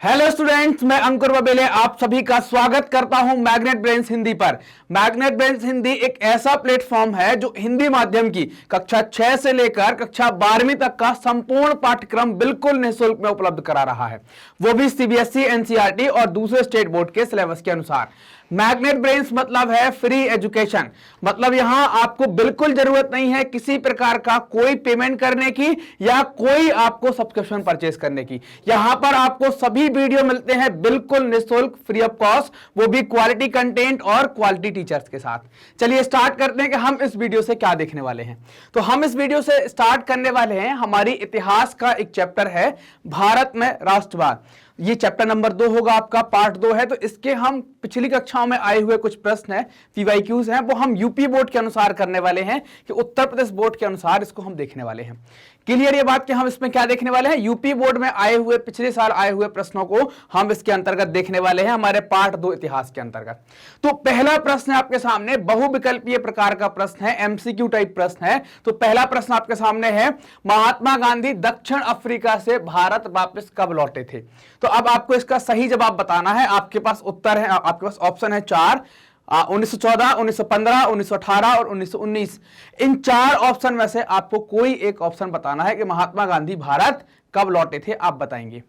Hello students, मैं अंकुर बबेले आप सभी का स्वागत करता हूं मैग्नेट ब्रेन्स हिंदी पर। मैग्नेट ब्रेन्स हिंदी एक ऐसा प्लेटफॉर्म है जो हिंदी माध्यम की कक्षा 6 से लेकर कक्षा 12वीं तक का संपूर्ण पाठ्यक्रम बिल्कुल निःशुल्क में उपलब्ध करा रहा है, वो भी सीबीएसई, एनसीईआरटी और दूसरे स्टेट बोर्ड के सिलेबस के अनुसार। मैग्नेट ब्रेन्स मतलब है फ्री एजुकेशन, मतलब यहां आपको बिल्कुल जरूरत नहीं है किसी प्रकार का कोई पेमेंट करने की या कोई आपको सब्सक्रिप्शन परचेस करने की। यहां पर आपको सभी वीडियो मिलते हैं बिल्कुल निःशुल्क, फ्री ऑफ कॉस्ट, वो भी क्वालिटी कंटेंट और क्वालिटी टीचर्स के साथ। चलिए स्टार्ट करते हैं कि हम इस वीडियो से क्या देखने वाले हैं। तो हम इस वीडियो से स्टार्ट करने वाले हैं, हमारी इतिहास का एक चैप्टर है भारत में राष्ट्रवाद। ये चैप्टर नंबर 2 होगा, आपका पार्ट 2 है। तो इसके हम पिछली कक्षाओं में आए हुए कुछ प्रश्न हैं, पीवाईक्यूज हैं, वो हम यूपी बोर्ड के अनुसार करने वाले हैं कि उत्तर प्रदेश बोर्ड के अनुसार इसको हम देखने वाले हैं। क्लियर ये बात कि हम इसमें क्या देखने वाले हैं, यूपी बोर्ड में आए हुए पिछले साल आए हुए प्रश्नों को हम इसके अंतर्गत देखने वाले हैं, हमारे पार्ट 2 इतिहास के अंतर्गत। तो पहला प्रश्न है आपके सामने, बहुविकल्पीय प्रकार का प्रश्न है, एमसीक्यू टाइप प्रश्न है। तो पहला प्रश्न आपके सामने है, महात्मा गांधी दक्षिण अफ्रीका से भारत वापस कब लौटे थे? तो अब आपको इसका सही जवाब बताना है। आपके पास उत्तर है, आपके पास ऑप्शन है 4, 1914, 1915, 1918 और 1919। इन 4 ऑप्शन में से आपको कोई एक ऑप्शन बताना है कि महात्मा गांधी भारत कब लौटे थे, आप बताएंगे।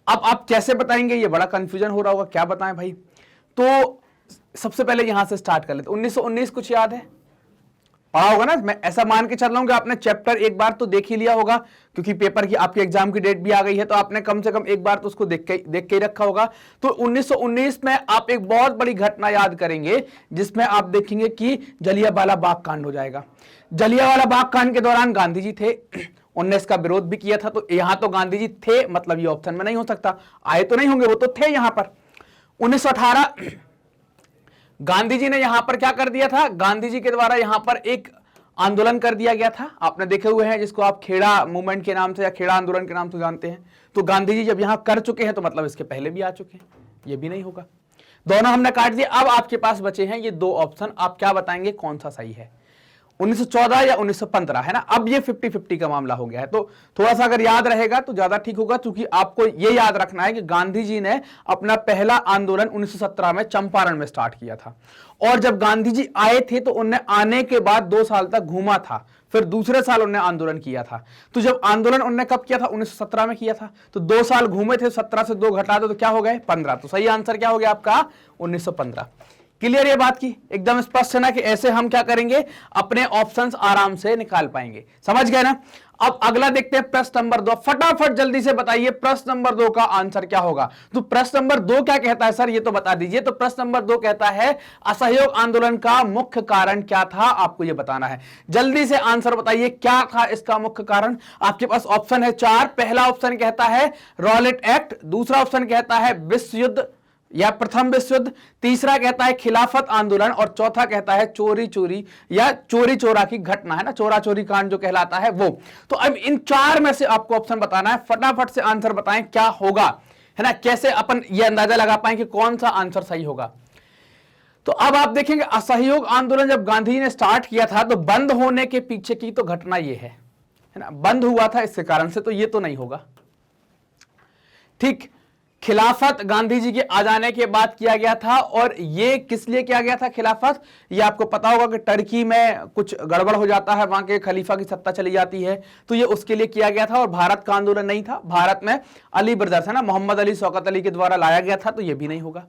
अब आप कैसे बताएंगे, ये बड़ा कंफ्यूजन हो रहा होगा, क्या बताएं भाई। तो सबसे पहले यहां से स्टार्ट कर लेते। 1919 कुछ याद है, पढ़ा होगा ना? मैं ऐसा मान के चल रहा हूं कि आपने चैप्टर एक बार तो देख ही लिया होगा, क्योंकि पेपर की आपके एग्जाम की डेट भी आ गई है, तो आपने कम से कम एक बार तो उसको देख के ही रखा होगा। तो 1919 में आप एक बहुत बड़ी घटना याद करेंगे, जिसमें आप देखेंगे कि जलियांवाला बाग कांड हो जाएगा। जलियांवाला बाग कांड के दौरान गांधी जी थे, उनने इसका विरोध भी किया था। तो यहां तो गांधी जी थे, मतलब ये ऑप्शन में नहीं हो सकता, आए तो नहीं होंगे, वो तो थे यहां पर। 1918 गांधी जी ने यहां पर क्या कर दिया था, गांधी जी के द्वारा यहां पर एक आंदोलन कर दिया गया था, आपने देखे हुए हैं, जिसको आप खेड़ा मूवमेंट के नाम से या खेड़ा आंदोलन के नाम से जानते हैं। तो गांधी जी जब यहां कर चुके हैं तो मतलब इसके पहले भी आ चुके हैं, ये भी नहीं होगा। दोनों हमने काट दिए। अब आपके पास बचे हैं ये 2 ऑप्शन, आप क्या बताएंगे कौन सा सही है, 1914 या 1915, है ना। अब ये 50-50 का मामला हो गया है, तो थोड़ा सा अगर याद रहेगा तो ज्यादा ठीक होगा, क्योंकि आपको ये याद रखना है कि गांधी जी ने अपना पहला आंदोलन 1917 में चंपारण में स्टार्ट किया था, और जब गांधी जी आए थे तो उन्हें आने के बाद 2 साल तक घूमा था, फिर दूसरे साल उन्हें आंदोलन किया था। तो जब आंदोलन उन्होंने कब किया था, 1917 में किया था, तो 2 साल घूमे थे, 17 से 2 घटा दो तो क्या हो गए, 15। तो सही आंसर क्या हो गया आपका, 1915। क्लियर ये बात की, एकदम स्पष्ट है ना कि ऐसे हम क्या करेंगे, अपने ऑप्शंस आराम से निकाल पाएंगे, समझ गए ना। अब अगला देखते हैं प्रश्न नंबर 2, फटाफट जल्दी से बताइए प्रश्न नंबर 2 का आंसर क्या होगा। तो प्रश्न नंबर 2 क्या कहता है सर, ये तो बता दीजिए। तो प्रश्न नंबर 2 कहता है, असहयोग आंदोलन का मुख्य कारण क्या था, आपको ये बताना है। जल्दी से आंसर बताइए, क्या था इसका मुख्य कारण। आपके पास ऑप्शन है 4। पहला ऑप्शन कहता है रॉलेट एक्ट, दूसरा ऑप्शन कहता है विश्व युद्ध या प्रथम विश्व युद्ध, तीसरा कहता है खिलाफत आंदोलन, और चौथा कहता है चोरी चोरी या चोरी चोरा की घटना, है ना, चोरा चोरी कांड जो कहलाता है वो। तो अब इन 4 में से आपको ऑप्शन बताना है, फटाफट से आंसर बताएं क्या होगा, है ना, कैसे अपन ये अंदाजा लगा पाए कि कौन सा आंसर सही होगा। तो अब आप देखेंगे, असहयोग आंदोलन जब गांधी जी ने स्टार्ट किया था तो बंद होने के पीछे की तो घटना ये है ना, बंद हुआ था इसके कारण से, तो ये तो नहीं होगा। ठीक, खिलाफत गांधी जी के आ जाने के बाद किया गया था, और ये किस लिए किया गया था खिलाफत, ये आपको पता होगा कि टर्की में कुछ गड़बड़ हो जाता है, वहां के खलीफा की सत्ता चली जाती है, तो ये उसके लिए किया गया था। और भारत का आंदोलन नहीं था, भारत में अली ब्रदर्स, है ना, मोहम्मद अली, शौकत अली के द्वारा लाया गया था, तो ये भी नहीं होगा।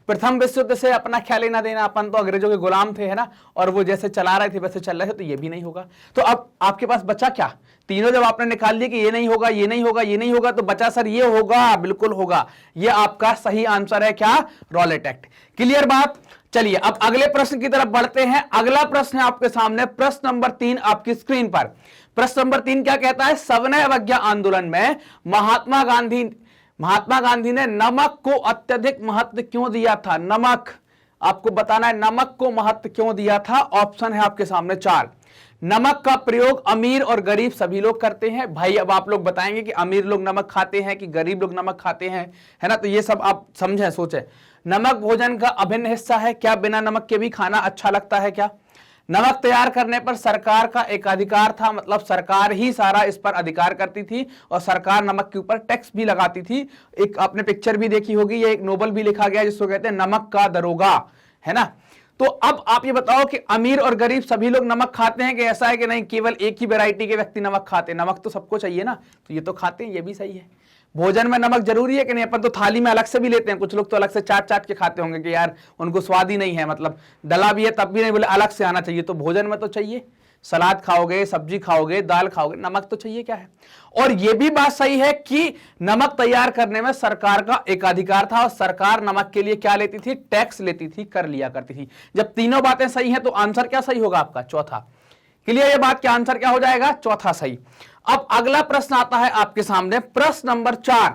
प्रथम विश्व युद्ध से अपना ख्याल ही ना देना, अपन तो अंग्रेजों के गुलाम थे, है ना, और वो जैसे चला रहे थे वैसे चल रहे थे, तो ये भी नहीं होगा। तो अब आपके पास बचा क्या, तीनों जब आपने निकाल लिए कि ये नहीं होगा, ये नहीं होगा, ये नहीं होगा, तो बचा सर ये होगा, बिल्कुल होगा। ये आपका सही आंसर है, क्या, रॉलेट एक्ट। क्लियर बात। चलिए अब अगले प्रश्न की तरफ बढ़ते हैं। अगला प्रश्न है आपके सामने, प्रश्न नंबर 3 आपकी स्क्रीन पर। प्रश्न नंबर 3 क्या कहता है, सविनय अवज्ञा आंदोलन में महात्मा गांधी ने नमक को अत्यधिक महत्व क्यों दिया था। नमक, आपको बताना है नमक को महत्व क्यों दिया था। ऑप्शन है आपके सामने 4। नमक का प्रयोग अमीर और गरीब सभी लोग करते हैं। भाई अब आप लोग बताएंगे कि अमीर लोग नमक खाते हैं कि गरीब लोग नमक खाते हैं, है ना, तो ये सब आप समझें, सोचें। नमक भोजन का अभिन्न हिस्सा है, क्या बिना नमक के भी खाना अच्छा लगता है क्या, नमक तैयार करने पर सरकार का एक अधिकार था, मतलब सरकार ही सारा इस पर अधिकार करती थी और सरकार नमक के ऊपर टैक्स भी लगाती थी। एक आपने पिक्चर भी देखी होगी, ये एक नोबल भी लिखा गया जिसको कहते हैं नमक का दरोगा, है ना। तो अब आप ये बताओ कि अमीर और गरीब सभी लोग नमक खाते हैं कि ऐसा है कि नहीं केवल एक ही वैरायटी के व्यक्ति नमक खाते हैं? नमक तो सबको चाहिए ना, तो ये तो खाते हैं, ये भी सही है। भोजन में नमक जरूरी है कि नहीं? अपन तो थाली में अलग से भी लेते हैं, कुछ लोग तो अलग से चाट चाट के खाते होंगे कि यार उनको स्वाद ही नहीं है, मतलब डला भी है तब भी नहीं, बोले अलग से आना चाहिए। तो भोजन में तो चाहिए, सलाद खाओगे, सब्जी खाओगे, दाल खाओगे, नमक तो चाहिए, क्या है। और यह भी बात सही है कि नमक तैयार करने में सरकार का एक अधिकार था और सरकार नमक के लिए क्या लेती थी? टैक्स लेती थी, कर लिया करती थी। जब तीनों बातें सही हैं तो आंसर क्या सही होगा आपका? चौथा। क्लियर ये बात? क्या आंसर क्या हो जाएगा? चौथा सही। अब अगला प्रश्न आता है आपके सामने, प्रश्न नंबर 4,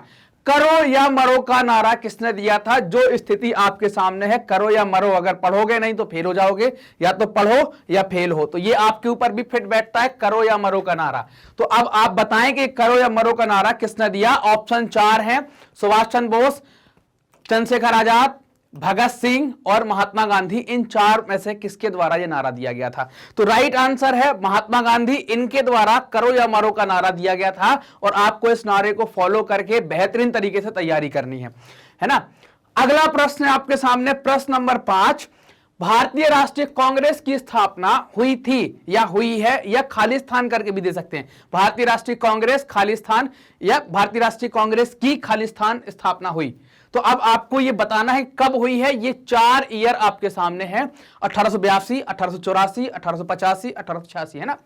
करो या मरो का नारा किसने दिया था? जो स्थिति आपके सामने है, करो या मरो, अगर पढ़ोगे नहीं तो फेल हो जाओगे, या तो पढ़ो या फेल हो, तो ये आपके ऊपर भी फिट बैठता है, करो या मरो का नारा। तो अब आप बताएं कि करो या मरो का नारा किसने दिया? ऑप्शन 4 है, सुभाष चंद्र बोस, चंद्रशेखर आजाद, भगत सिंह और महात्मा गांधी। इन चार में से किसके द्वारा यह नारा दिया गया था? तो राइट आंसर है महात्मा गांधी, इनके द्वारा करो या मरो का नारा दिया गया था और आपको इस नारे को फॉलो करके बेहतरीन तरीके से तैयारी करनी है ना। अगला प्रश्न है आपके सामने, प्रश्न नंबर 5, भारतीय राष्ट्रीय कांग्रेस की स्थापना हुई थी या हुई है, या खालिस्तान करके भी दे सकते हैं, भारतीय राष्ट्रीय कांग्रेस खालिस्तान, या भारतीय राष्ट्रीय कांग्रेस की खालिस्तान स्थापना हुई। तो अब आपको यह बताना है कब हुई है। ये 4 ईयर आपके सामने हैं, 1882, 1884, 1885, 1886, है ना।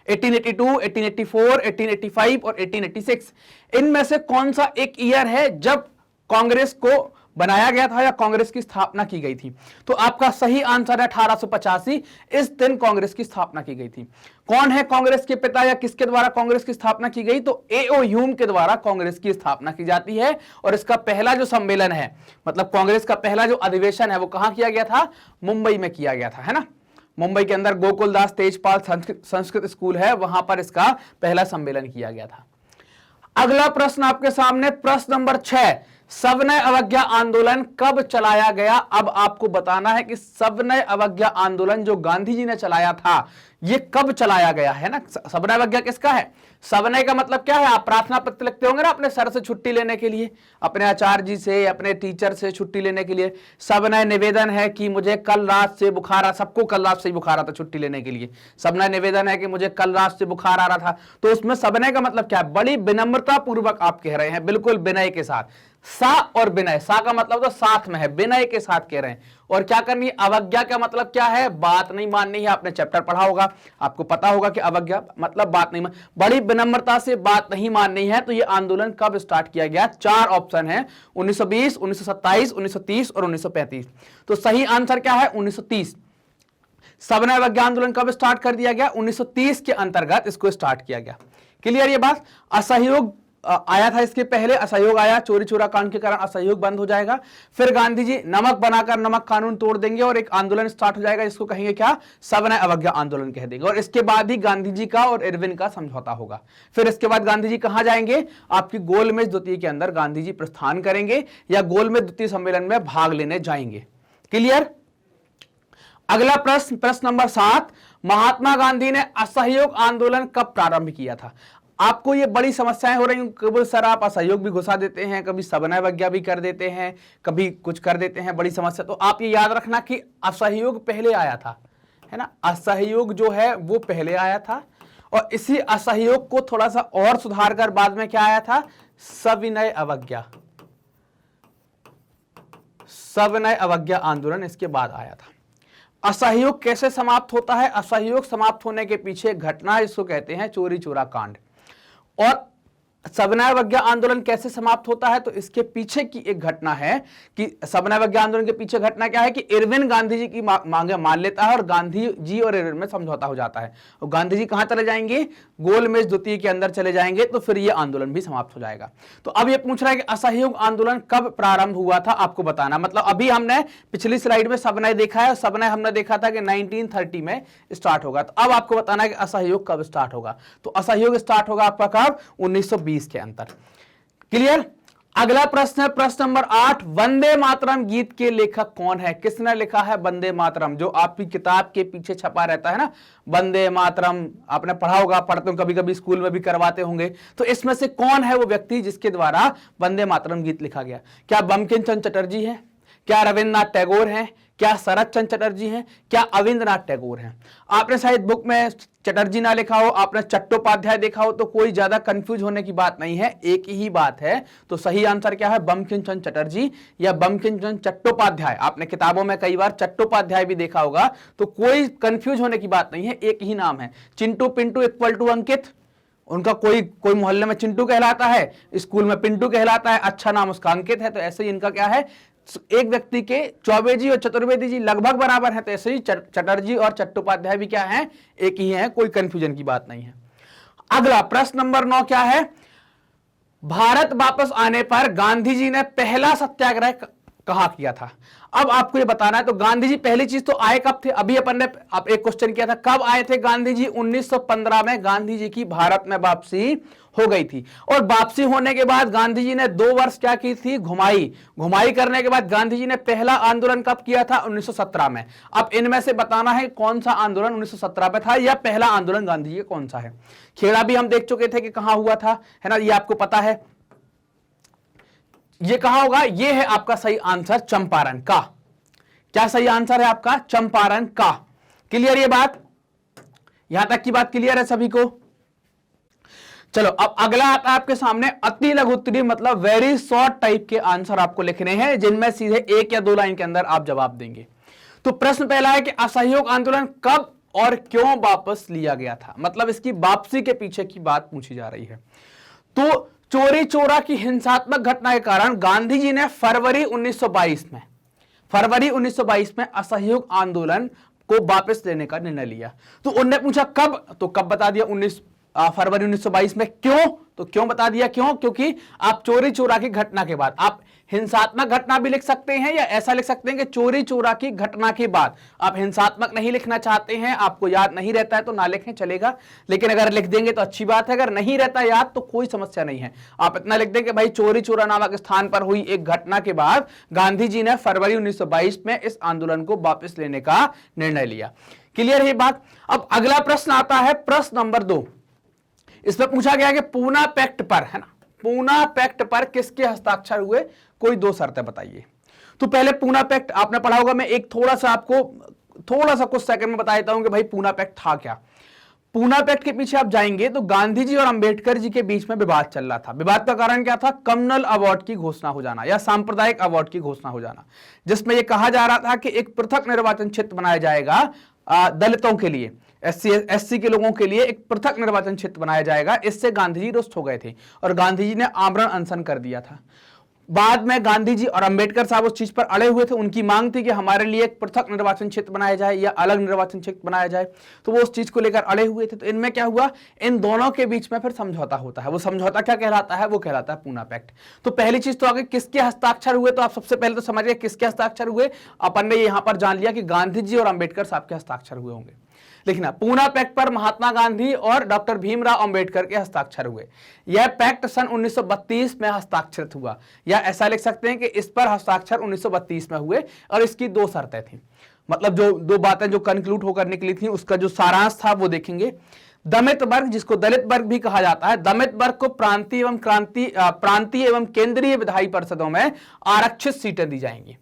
1882, 1884, 1885 और 1886, इनमें से कौन सा एक ईयर है जब कांग्रेस को बनाया गया था या कांग्रेस की स्थापना की गई थी? तो आपका सही आंसर है 1885, इस दिन कांग्रेस की स्थापना की गई थी। कौन है कांग्रेस के पिता या किसके द्वारा कांग्रेस की स्थापना की गई? तो ए.ओ. ह्यूम के द्वारा कांग्रेस की स्थापना की जाती है और इसका पहला जो सम्मेलन है, मतलब कांग्रेस का पहला जो अधिवेशन है, वो कहां किया गया था? मुंबई में किया गया था, है ना। मुंबई के अंदर गोकुलदास तेजपाल संस्कृत स्कूल है, वहां पर इसका पहला सम्मेलन किया गया था। अगला प्रश्न आपके सामने, प्रश्न नंबर 6, सविनय अवज्ञा आंदोलन कब चलाया गया? अब आपको बताना है कि सविनय अवज्ञा आंदोलन जो गांधी जी ने चलाया था, ये कब चलाया गया है ना। सविनय अवज्ञा किसका है? सविनय का मतलब क्या है? आप प्रार्थना पत्र लिखते होंगे ना अपने सर से छुट्टी लेने के लिए, अपने आचार्य जी से, अपने टीचर से छुट्टी लेने के लिए। सविनय निवेदन है कि मुझे कल रात से बुखार आ, सबको कल रात से बुखार आता छुट्टी लेने के लिए। सविनय निवेदन है कि मुझे कल रात से बुखार आ रहा था। तो उसमें सविनय का मतलब क्या है? बड़ी विनम्रता पूर्वक आप कह रहे हैं, बिल्कुल विनय के साथ। सा और विनय, सा का मतलब तो साथ में है, विनय के साथ कह रहे हैं। और क्या करनी है? अवज्ञा का मतलब क्या है? बात नहीं माननी है। आपने चैप्टर पढ़ा होगा, आपको पता होगा कि अवज्ञा मतलब बात नहीं बड़ी विनम्रता से बात नहीं माननी है। तो ये आंदोलन कब स्टार्ट किया गया? 4 ऑप्शन है, 1920, 1927, 1930 और 1935। तो सही आंसर क्या है? 1930। सविनय अवज्ञा आंदोलन कब स्टार्ट कर दिया गया? 1930 के अंतर्गत इसको स्टार्ट किया गया। क्लियर ये बात? असहयोग आया था इसके पहले, असहयोग आया, चोरी चोरा कांड के कारण असहयोग बंद हो जाएगा। फिर गांधी जी नमक बनाकर नमक कानून तोड़ देंगे और एक आंदोलन स्टार्ट हो जाएगा, जिसको कहेंगे क्या? सविनय अवज्ञा आंदोलन कह देंगे। और इसके बाद ही गांधी जी का और इरविन का समझौता होगा। फिर इसके बाद गांधी जी कहां जाएंगे? आपकी गोलमेज द्वितीय के अंदर गांधी जी प्रस्थान करेंगे या गोलमेज द्वितीय सम्मेलन में भाग लेने जाएंगे। क्लियर? अगला प्रश्न, प्रश्न नंबर 7, महात्मा गांधी ने असहयोग आंदोलन कब प्रारंभ किया था? आपको ये बड़ी समस्याएं हो रही हैं, कभी सर आप असहयोग भी घुसा देते हैं, कभी सविनय अवज्ञा भी कर देते हैं, कभी कुछ कर देते हैं, बड़ी समस्या। तो आप ये याद रखना कि असहयोग पहले आया था, है ना। असहयोग जो है वो पहले आया था और इसी असहयोग को थोड़ा सा और सुधार कर बाद में क्या आया था? सविनय अवज्ञा। सविनय अवज्ञा आंदोलन इसके बाद आया था। असहयोग कैसे समाप्त होता है? असहयोग समाप्त होने के पीछे घटना, इसको कहते हैं चोरी चोरा कांड। और सविनय अवज्ञा आंदोलन कैसे समाप्त होता है? तो इसके पीछे की एक घटना है कि सविनय अवज्ञा आंदोलन के पीछे घटना क्या है कि इरविन गांधी जी की मांगे मान लेता है और गांधी जी और इरविन में समझौता हो जाता है। और गांधी जी कहां चले जाएंगे? गोलमेज द्वितीय के अंदर चले जाएंगे। तो फिर यह आंदोलन भी समाप्त हो जाएगा। तो अब यह पूछ रहा है कि असहयोग आंदोलन कब प्रारंभ हुआ था, आपको बताना। मतलब अभी हमने पिछली स्लाइड में सविनय देखा है, सविनय हमने देखा था कि 1930 में स्टार्ट होगा। तो अब आपको बताना है कि असहयोग कब स्टार्ट होगा। तो असहयोग स्टार्ट होगा आपका कब? 1920 के अंतर। क्लियर? अगला प्रश्न है प्रश्न नंबर 8, वंदे मातरम गीत के लेखक कौन है? किसने लिखा है वंदे मातरम? जो आपकी किताब के पीछे छपा रहता है ना, वंदे मातरम, आपने पढ़ा होगा, पढ़ते हो कभी कभी, स्कूल में भी करवाते होंगे। तो इसमें से कौन है वो व्यक्ति जिसके द्वारा वंदे मातरम गीत लिखा गया? क्या बंकिम चंद्र चटर्जी है? क्या रविन्द्रनाथ टैगोर हैं? क्या शरद चंद्र चटर्जी हैं? क्या अविंद्रनाथ टैगोर हैं? आपने शायद बुक में चटर्जी ना लिखा हो, आपने चट्टोपाध्याय देखा हो, तो कोई ज्यादा कंफ्यूज होने की बात नहीं है, एक ही बात है। तो सही आंसर क्या है? बंकिम चंद्र चटर्जी या बंकिम चंद्र चट्टोपाध्याय। आपने किताबों में कई बार चट्टोपाध्याय भी देखा होगा, तो कोई कंफ्यूज होने की बात नहीं है, एक ही नाम है। चिंटू पिंटू इक्वल टू अंकित, उनका कोई मोहल्ले में चिंटू कहलाता है, स्कूल में पिंटू कहलाता है, अच्छा नाम उसका अंकित है, तो ऐसे ही इनका क्या है, एक व्यक्ति के चौबे जी और चतुर्वेदी जी लगभग बराबर हैं, तो ऐसे ही चटर्जी और चट्टोपाध्याय भी क्या हैं, एक ही हैं, कोई कंफ्यूजन की बात नहीं है। अगला प्रश्न नंबर 9 क्या है? भारत वापस आने पर गांधी जी ने पहला सत्याग्रह कहां किया था? अब आपको ये बताना है, तो गांधी जी पहली चीज तो आए कब थे? अभी अपन ने एक क्वेश्चन किया था, कब आए थे गांधी जी? 1915 में गांधी जी की भारत में वापसी हो गई थी। और वापसी होने के बाद गांधी जी ने 2 वर्ष क्या की थी? घुमाई करने के बाद गांधी जी ने पहला आंदोलन कब किया था? 1917 में। अब इनमें से बताना है कौन सा आंदोलन 1917 में था, या पहला आंदोलन गांधी जी का कौन सा है। खेड़ा भी हम देख चुके थे कि कहां हुआ था, है ना, ये आपको पता है। ये कहां होगा? ये है आपका सही आंसर चंपारण का। क्या सही आंसर है आपका? चंपारण का। क्लियर ये बात? यहां तक की बात क्लियर है सभी को? चलो अब अगला आता है आपके सामने, अति लघु उत्तरीय मतलब वेरी शॉर्ट टाइप के आंसर आपको लिखने हैं, जिनमें सीधे 1 या 2 लाइन के अंदर आप जवाब देंगे। तो प्रश्न पहला है कि असहयोग आंदोलन कब और क्यों वापस लिया गया था? मतलब इसकी वापसी के पीछे की बात पूछी जा रही है। तो चोरी चोरा की हिंसात्मक घटना के कारण गांधी जी ने फरवरी 1922 में असहयोग आंदोलन को वापस लेने का निर्णय लिया। तो उन्होंने पूछा कब, तो कब बता दिया, फरवरी 1922 में। क्यों? तो क्यों बता दिया, क्यों? क्योंकि आप चोरी चोरा की घटना के बाद, आप हिंसात्मक घटना भी लिख सकते हैं या ऐसा लिख सकते हैं कि चोरी चोरा की घटना के बाद। आप हिंसात्मक नहीं लिखना चाहते हैं, आपको याद नहीं रहता है तो ना लिखें, चलेगा, लेकिन अगर लिख देंगे तो अच्छी बात है। अगर नहीं रहता याद तो कोई समस्या नहीं है, आप इतना लिख दें कि भाई चोरी चोरा नामक स्थान पर हुई एक घटना के बाद गांधी जी ने फरवरी 1922 में इस आंदोलन को वापस लेने का निर्णय लिया। क्लियर है बात? अब अगला प्रश्न आता है प्रश्न नंबर 2। इसमें पूछा गया कि पूना पैक्ट पर, है ना, पूना पैक्ट पर किसके हस्ताक्षर हुए? कोई 2 शर्तें बताइए। तो पहले पूना पैक्ट आपने पढ़ा होगा, मैं एक थोड़ा सा कुछ सेकंड में बता देता हूं कि भाई पूना पैक्ट था क्या। पूना पैक्ट के पीछे आप जाएंगे तो गांधी जी और अंबेडकर जी के बीच में विवाद चल रहा था। विवाद का कारण क्या था? कम्युनल अवार्ड की घोषणा हो जाना या सांप्रदायिक अवार्ड की घोषणा हो जाना, जिसमें यह कहा जा रहा था कि एक पृथक निर्वाचन क्षेत्र बनाया जाएगा दलितों के लिए, एससी के लोगों के लिए एक पृथक निर्वाचन क्षेत्र बनाया जाएगा। इससे गांधी जी रुष्ट हो गए थे और गांधी जी ने आमरण अनशन कर दिया था। बाद में गांधी जी और अंबेडकर साहब उस चीज पर अड़े हुए थे, उनकी मांग थी कि हमारे लिए एक पृथक निर्वाचन क्षेत्र बनाया जाए या अलग निर्वाचन क्षेत्र बनाया जाए, तो वो उस चीज को लेकर अड़े हुए थे। तो इनमें क्या हुआ, इन दोनों के बीच में फिर समझौता होता है। वो समझौता क्या कहलाता है? वो कहलाता है पूना पैक्ट। तो पहली चीज तो आगे किसके हस्ताक्षर हुए, तो आप सबसे पहले तो समझिए किसके हस्ताक्षर हुए। अपन ने यहां पर जान लिया कि गांधी जी और अंबेडकर साहब के हस्ताक्षर हुए होंगे। लिखना, पूना पैक्ट पर महात्मा गांधी और डॉक्टर भीमराव अंबेडकर के हस्ताक्षर हुए। यह पैक्ट सन 1932 में हस्ताक्षरित हुआ, या ऐसा लिख सकते हैं कि इस पर हस्ताक्षर 1932 में हुए और इसकी 2 शर्तें थी। मतलब जो 2 बातें जो कंक्लूड होकर निकली थी, उसका जो सारांश था वो देखेंगे। दलित वर्ग, जिसको दलित वर्ग भी कहा जाता है, दलित वर्ग को प्रांतीय एवं केंद्रीय विधायी परिषदों में आरक्षित सीटें दी जाएंगी।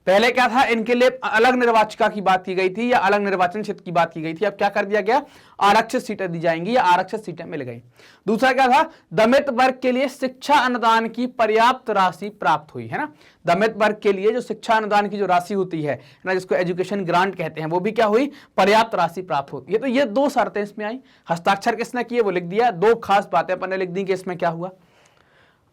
पहले क्या था, इनके लिए अलग निर्वाचिका की बात की गई थी या अलग निर्वाचन क्षेत्र की बात की गई थी। अब क्या कर दिया गया, आरक्षित सीटें दी जाएंगी या आरक्षित सीटें मिल गई। दूसरा क्या था, दलित वर्ग के लिए शिक्षा अनुदान की पर्याप्त राशि प्राप्त हुई, है ना। दलित वर्ग के लिए जो शिक्षा अनुदान की जो राशि होती है ना, जिसको एजुकेशन ग्रांट कहते हैं, वो भी क्या हुई, पर्याप्त राशि प्राप्त होती है। तो ये 2 शर्तें इसमें आई। हस्ताक्षर किसने किए वो लिख दिया, 2 खास बातें अपन ने लिख दी कि इसमें क्या हुआ।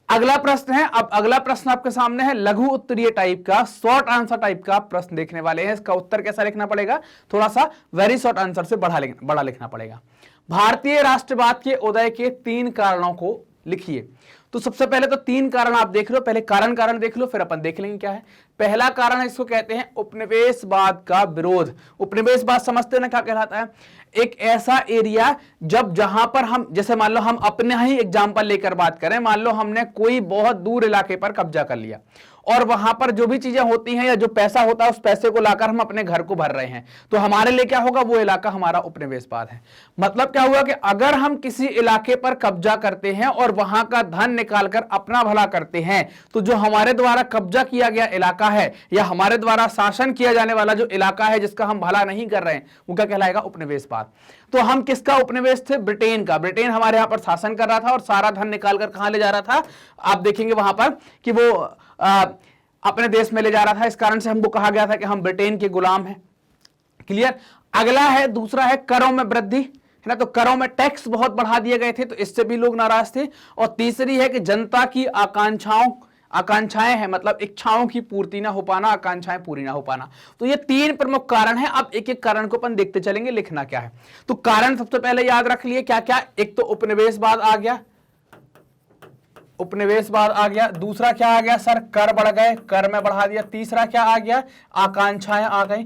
अगला प्रश्न है, अब अगला प्रश्न आपके सामने है लघु उत्तरीय टाइप का, शॉर्ट आंसर टाइप का प्रश्न देखने वाले हैं। इसका उत्तर कैसा लिखना पड़ेगा, थोड़ा सा वेरी शॉर्ट आंसर से बड़ा लिखना पड़ेगा। भारतीय राष्ट्रवाद के उदय के 3 कारणों को लिखिए। तो सबसे पहले तो 3 कारण आप देख लो, पहले कारण देख लो, फिर अपन देख लेंगे क्या है। पहला कारण है, इसको कहते हैं उपनिवेशवाद का विरोध। उपनिवेशवाद समझते हैं ना क्या कहलाता है? एक ऐसा एरिया जहां पर हम, जैसे मान लो हम अपने ही एग्जांपल लेकर बात करें, मान लो हमने कोई बहुत दूर इलाके पर कब्जा कर लिया और वहां पर जो भी चीजें होती हैं या जो पैसा होता है उस पैसे को लाकर हम अपने घर को भर रहे हैं, तो हमारे लिए क्या होगा? वो इलाका हमारा उपनिवेशवाद है। मतलब क्या हुआ कि अगर हम किसी इलाके पर कब्जा करते हैं और वहां का धन निकालकर अपना भला करते हैं, तो जो हमारे द्वारा कब्जा किया गया इलाका है या हमारे द्वारा शासन किया जाने वाला जो इलाका है जिसका हम भला नहीं कर रहे हैं, वो क्या कहलाएगा? उपनिवेशवाद। तो हम किसका उपनिवेश थे? ब्रिटेन का। ब्रिटेन हमारे यहां पर शासन कर रहा था और सारा धन निकालकर कहां ले जा रहा था? आप देखेंगे वहां पर कि वो अपने देश में ले जा रहा था। इस कारण से हमको कहा गया था कि हम ब्रिटेन के गुलाम हैं। क्लियर? अगला है, दूसरा है करों में वृद्धि, है ना। तो करों में टैक्स बहुत बढ़ा दिए गए थे, तो इससे भी लोग नाराज थे। और तीसरी है कि जनता की आकांक्षाएं हैं, मतलब इच्छाओं की पूर्ति ना हो पाना, आकांक्षाएं पूरी ना हो पाना। तो ये 3 प्रमुख कारण हैं। अब एक एक कारण को अपन देखते चलेंगे, लिखना क्या है। तो कारण सबसे पहले याद रख लिए क्या क्या? एक तो उपनिवेशवाद आ गया, उपनिवेशवाद आ गया। दूसरा क्या आ गया सर? कर बढ़ गए, कर में बढ़ा दिया। तीसरा क्या आ गया? आकांक्षाएं आ गई।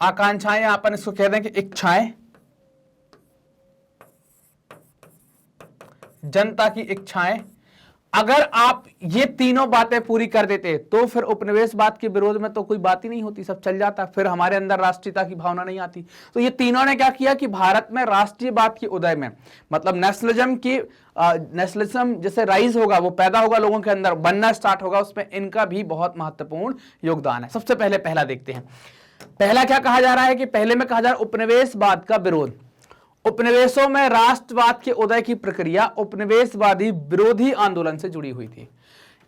आकांक्षाएं अपन इसको कह दें कि इच्छाएं, जनता की इच्छाएं। अगर आप ये तीनों बातें पूरी कर देते तो फिर उपनिवेशवाद के विरोध में तो कोई बात ही नहीं होती, सब चल जाता, फिर हमारे अंदर राष्ट्रीयता की भावना नहीं आती। तो ये तीनों ने क्या किया कि भारत में राष्ट्रीयवाद के उदय में, मतलब नेशनलिज्म जैसे राइज होगा, वो पैदा होगा लोगों के अंदर, बनना स्टार्ट होगा, उसमें इनका भी बहुत महत्वपूर्ण योगदान है। सबसे पहला देखते हैं। पहला क्या कहा जा रहा है कि पहले में कहा जा रहा है उपनिवेशवाद का विरोध। उपनिवेशों में राष्ट्रवाद के उदय की प्रक्रिया उपनिवेशवादी विरोधी आंदोलन से जुड़ी हुई थी।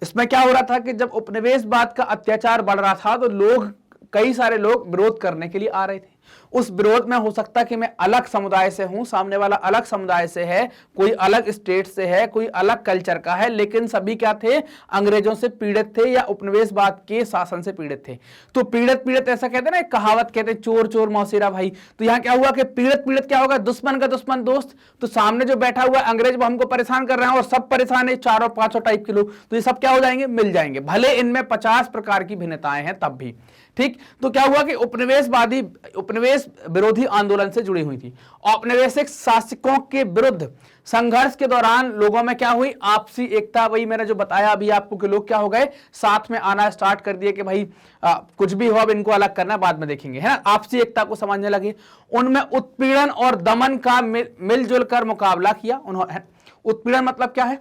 इसमें क्या हो रहा था कि जब उपनिवेशवाद का अत्याचार बढ़ रहा था तो कई सारे लोग विरोध करने के लिए आ रहे थे। उस विरोध में हो सकता कि मैं अलग समुदाय से हूं, सामने वाला अलग समुदाय से है, कोई अलग स्टेट से है, कोई अलग कल्चर का है, लेकिन सभी क्या थे? अंग्रेजों से पीड़ित थे या उपनिवेशवाद के शासन से पीड़ित थे। तो पीड़ित ऐसा कहते हैं ना, एक कहावत कहते हैं, चोर चोर मौसेरा भाई। तो यहां क्या हुआ कि पीड़ित क्या होगा? दुश्मन का दुश्मन दोस्त। तो सामने जो बैठा हुआ अंग्रेज वो हमको परेशान कर रहे हैं और सब परेशान है, 4-5 टाइप के लोग, तो ये सब क्या हो जाएंगे? मिल जाएंगे, भले इनमें 50 प्रकार की भिन्नताएं हैं तब भी। ठीक, तो क्या हुआ कि उपनिवेश विरोधी आंदोलन से जुड़ी हुई थी। औपनिवेशिक शासकों के विरुद्ध संघर्ष के दौरान लोगों में क्या हुई? आपसी एकता। वही मैंने जो बताया अभी आपको कि लोग क्या हो गए? साथ में आना स्टार्ट कर दिए कि भाई कुछ भी हो, अब इनको अलग करना, बाद में देखेंगे, है ना। आपसी एकता को समझने लगे। उनमें उत्पीड़न और दमन का मिलजुल कर मुकाबला किया उन्होंने। उत्पीड़न मतलब क्या है?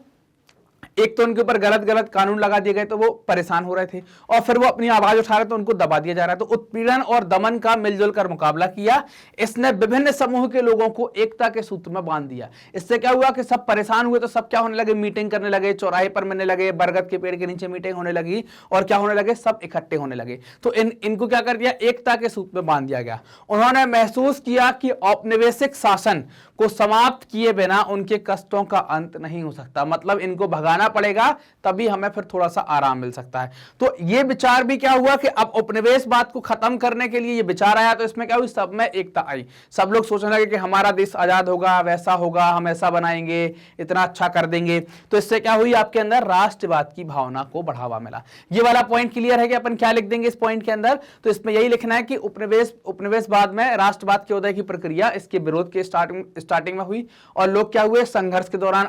एक तो उनके ऊपर गलत कानून लगा दिए गए तो वो परेशान हो रहे थे, और फिर वो अपनी आवाज उठा रहे तो उनको दबा दिया जा रहा है। तो उत्पीड़न और दमन का मिलजुल कर मुकाबला किया। इसने विभिन्न समूह के लोगों को एकता के सूत्र में बांध दिया। इससे क्या हुआ कि सब परेशान हुए तो सब क्या होने लगे? मीटिंग करने लगे, चौराहे पर मिलने लगे, बरगद के पेड़ के नीचे मीटिंग होने लगी, और क्या होने लगे? सब इकट्ठे होने लगे। तो इनको क्या कर दिया? एकता के सूत्र में बांध दिया गया। उन्होंने महसूस किया कि औपनिवेशिक शासन को समाप्त किए बिना उनके कष्टों का अंत नहीं हो सकता, मतलब इनको भगाना पड़ेगा, तभी हमें फिर थोड़ा सा आराम मिल सकता है। तो ये विचार भी क्या हुआ कि अब उपनिवेशवाद को खत्म करने के लिए ये विचार आया, तो इसमें क्या हुई? सब में एकता आई। सब लोग सोचने लगे कि हमारा देश आजाद होगा, वैसा होगा, हम ऐसा बनाएंगे, इतना अच्छा कर देंगे। तो इससे क्या हुई? आपके अंदर राष्ट्रवाद की भावना को बढ़ावा मिला। ये वाला पॉइंट क्लियर है कि अपन क्या लिख देंगे इस पॉइंट के अंदर? तो इसमें यही लिखना है कि उपनिवेशवाद में राष्ट्रवाद के उदय की प्रक्रिया इसके विरोध के स्टार्टिंग में हुई, और लोग क्या हुए? संघर्ष के दौरान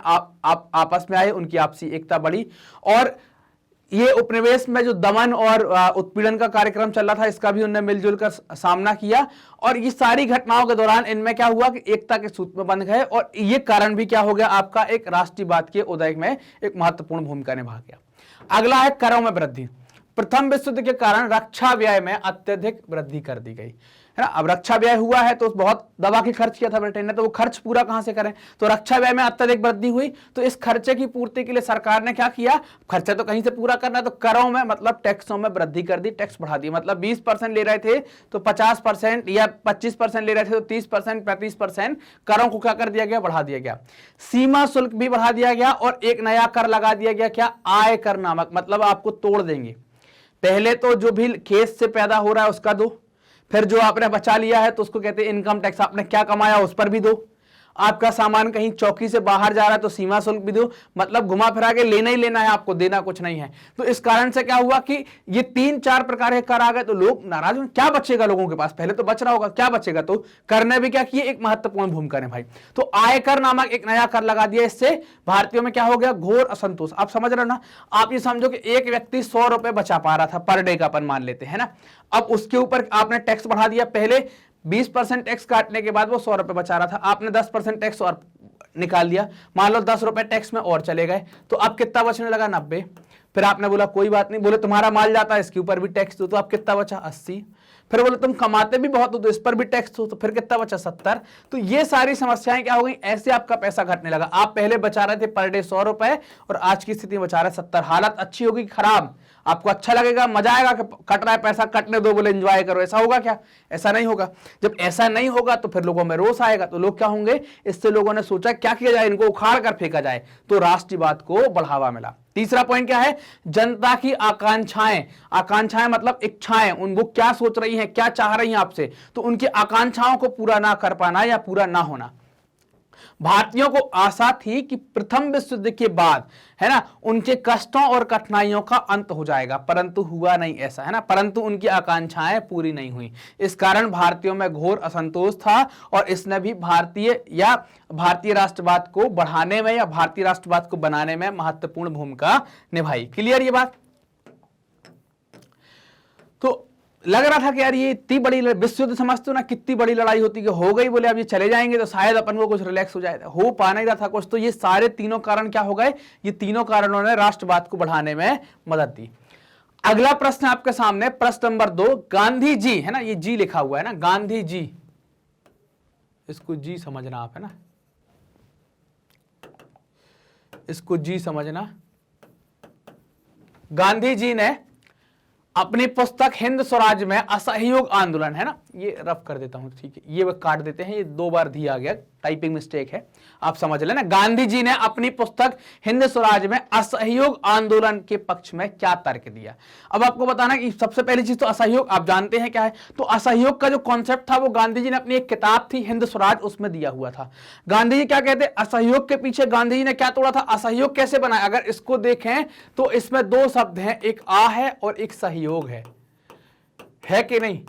आपस में आए, उनकी आपसी एकता बढ़ी। और ये उपनिवेश में जो दमन और उत्पीड़न का कार्यक्रम चल रहा था, इसका भी उन्होंने मिलजुल कर सामना किया। और ये सारी घटनाओं के दौरान इनमें क्या हुआ कि एकता के सूत्र में बंध गए, और ये कारण भी क्या हो गया? आपका एक राष्ट्रीयवाद के उदय में एक महत्वपूर्ण भूमिका निभा गया। अगला है करों में वृद्धि। प्रथम विश्व युद्ध के कारण रक्षा व्यय में अत्यधिक वृद्धि कर दी गई, है ना। अब रक्षा व्यय हुआ है तो बहुत दबा के खर्च किया था ब्रिटेन ने, तो वो खर्च पूरा कहां से करें? तो रक्षा व्यय में अत्यधिक वृद्धि हुई। तो इस खर्चे की पूर्ति के लिए सरकार ने क्या किया? खर्चा तो कहीं से पूरा करना है, तो करों में मतलब टैक्सों में वृद्धि कर दी, टैक्स बढ़ा दी। मतलब 20% ले रहे थे तो 50% या 25% ले रहे थे तो 30%, 35% करों को क्या कर दिया गया? बढ़ा दिया गया। सीमा शुल्क भी बढ़ा दिया गया, और एक नया कर लगा दिया गया, क्या? आय कर नामक। मतलब आपको तोड़ देंगे। पहले तो जो भी खेत से पैदा हो रहा है उसका दो, फिर जो आपने बचा लिया है तो उसको कहते हैं इनकम टैक्स, आपने क्या कमाया उस पर भी दो। आपका सामान कहीं चौकी से बाहर जा रहा है तो सीमा शुल्क भी दो, मतलब घुमा फिरा के लेना ही लेना है, आपको देना कुछ नहीं है। तो इस कारण से क्या हुआ कि ये 3-4 प्रकार के कर आ गए, तो लोग नाराज हुए। क्या बचेगा लोगों के पास? पहले तो बच रहा होगा, क्या बचेगा? तो कर ने भी क्या किया, एक महत्वपूर्ण भूमिका ने भाई। तो आयकर नामक एक नया कर लगा दिया, इससे भारतीयों में क्या हो गया, घोर असंतोष। आप समझ रहे हो ना? आप ये समझो कि एक व्यक्ति 100 रुपए बचा पा रहा था पर डे का, अपन मान लेते हैं ना। अब उसके ऊपर आपने टैक्स बढ़ा दिया, पहले 20% टैक्स काटने के बाद वो 100 रुपए बचा रहा था, आपने 10% टैक्स और निकाल दिया, मान लो 10 रुपए टैक्स में और चले गए, तो अब कितना बचने लगा, 90। फिर आपने बोला कोई बात नहीं, बोले तुम्हारा माल जाता है इसके ऊपर भी टैक्स दो, तो अब कितना बचा, 80। फिर बोले तुम कमाते भी बहुत हो तो इस पर भी टैक्स दो, तो फिर कितना बचा, 70। तो ये सारी समस्याएं क्या हो गई, ऐसे आपका पैसा घटने लगा। आप पहले बचा रहे थे पर डे 100 रुपए और आज की स्थिति में बचा रहे 70। हालत अच्छी होगी, खराब? आपको अच्छा लगेगा, मजा आएगा कि कट रहा है पैसा, कटने दो, बोले एंजॉय करो, ऐसा होगा क्या? ऐसा नहीं होगा। जब ऐसा नहीं होगा तो फिर लोगों में रोष आएगा, तो लोग क्या होंगे, इससे लोगों ने सोचा क्या किया जाए, इनको उखाड़ कर फेंका जाए, तो राष्ट्रवाद को बढ़ावा मिला। तीसरा पॉइंट क्या है, जनता की आकांक्षाएं। आकांक्षाएं मतलब इच्छाएं, वो क्या सोच रही हैं, क्या चाह रही हैं आपसे, तो उनकी आकांक्षाओं को पूरा ना कर पाना या पूरा ना होना। भारतीयों को आशा थी कि प्रथम विश्व युद्ध के बाद, है ना, उनके कष्टों और कठिनाइयों का अंत हो जाएगा, परंतु हुआ नहीं ऐसा, है ना। परंतु उनकी आकांक्षाएं पूरी नहीं हुई, इस कारण भारतीयों में घोर असंतोष था और इसने भी भारतीय राष्ट्रवाद को बढ़ाने में या भारतीय राष्ट्रवाद को बनाने में महत्वपूर्ण भूमिका निभाई। क्लियर ये बात? तो लग रहा था कि यार ये इतनी बड़ी विश्व युद्ध, समझते हो ना कितनी बड़ी लड़ाई होती कि हो गई, बोले अब ये चले जाएंगे तो शायद अपन को कुछ रिलैक्स हो जाएगा, हो पा नहीं रहा था कुछ। तो ये सारे तीनों कारण क्या हो गए, ये तीनों कारणों ने राष्ट्रवाद को बढ़ाने में मदद दी। अगला प्रश्न आपके सामने, प्रश्न नंबर 2, गांधी जी, है ना, ये जी लिखा हुआ है ना, गांधी जी, इसको जी समझना आप, है ना, इसको जी समझना। गांधी जी ने अपनी पुस्तक हिंद स्वराज में असहयोग आंदोलन, है ना, ये रफ कर देता हूं, ठीक है, ये काट देते हैं, ये 2 बार धी आ गया, टाइपिंग मिस्टेक है, आप समझ लेना। गांधी जी ने अपनी पुस्तक हिंद स्वराज में असहयोग आंदोलन के पक्ष में क्या तर्क दिया। अब आपको बताना कि सबसे पहली चीज तो असहयोग आप जानते हैं क्या है। तो असहयोग का जो कॉन्सेप्ट था वो गांधी जी ने अपनी एक किताब थी हिंद स्वराज, उसमें दिया हुआ था। गांधी जी क्या कहते हैं, असहयोग के पीछे गांधी जी ने क्या तोड़ा था, असहयोग कैसे बनाया। अगर इसको देखें तो इसमें 2 शब्द हैं, एक आ है और एक सहयोग है कि नहीं।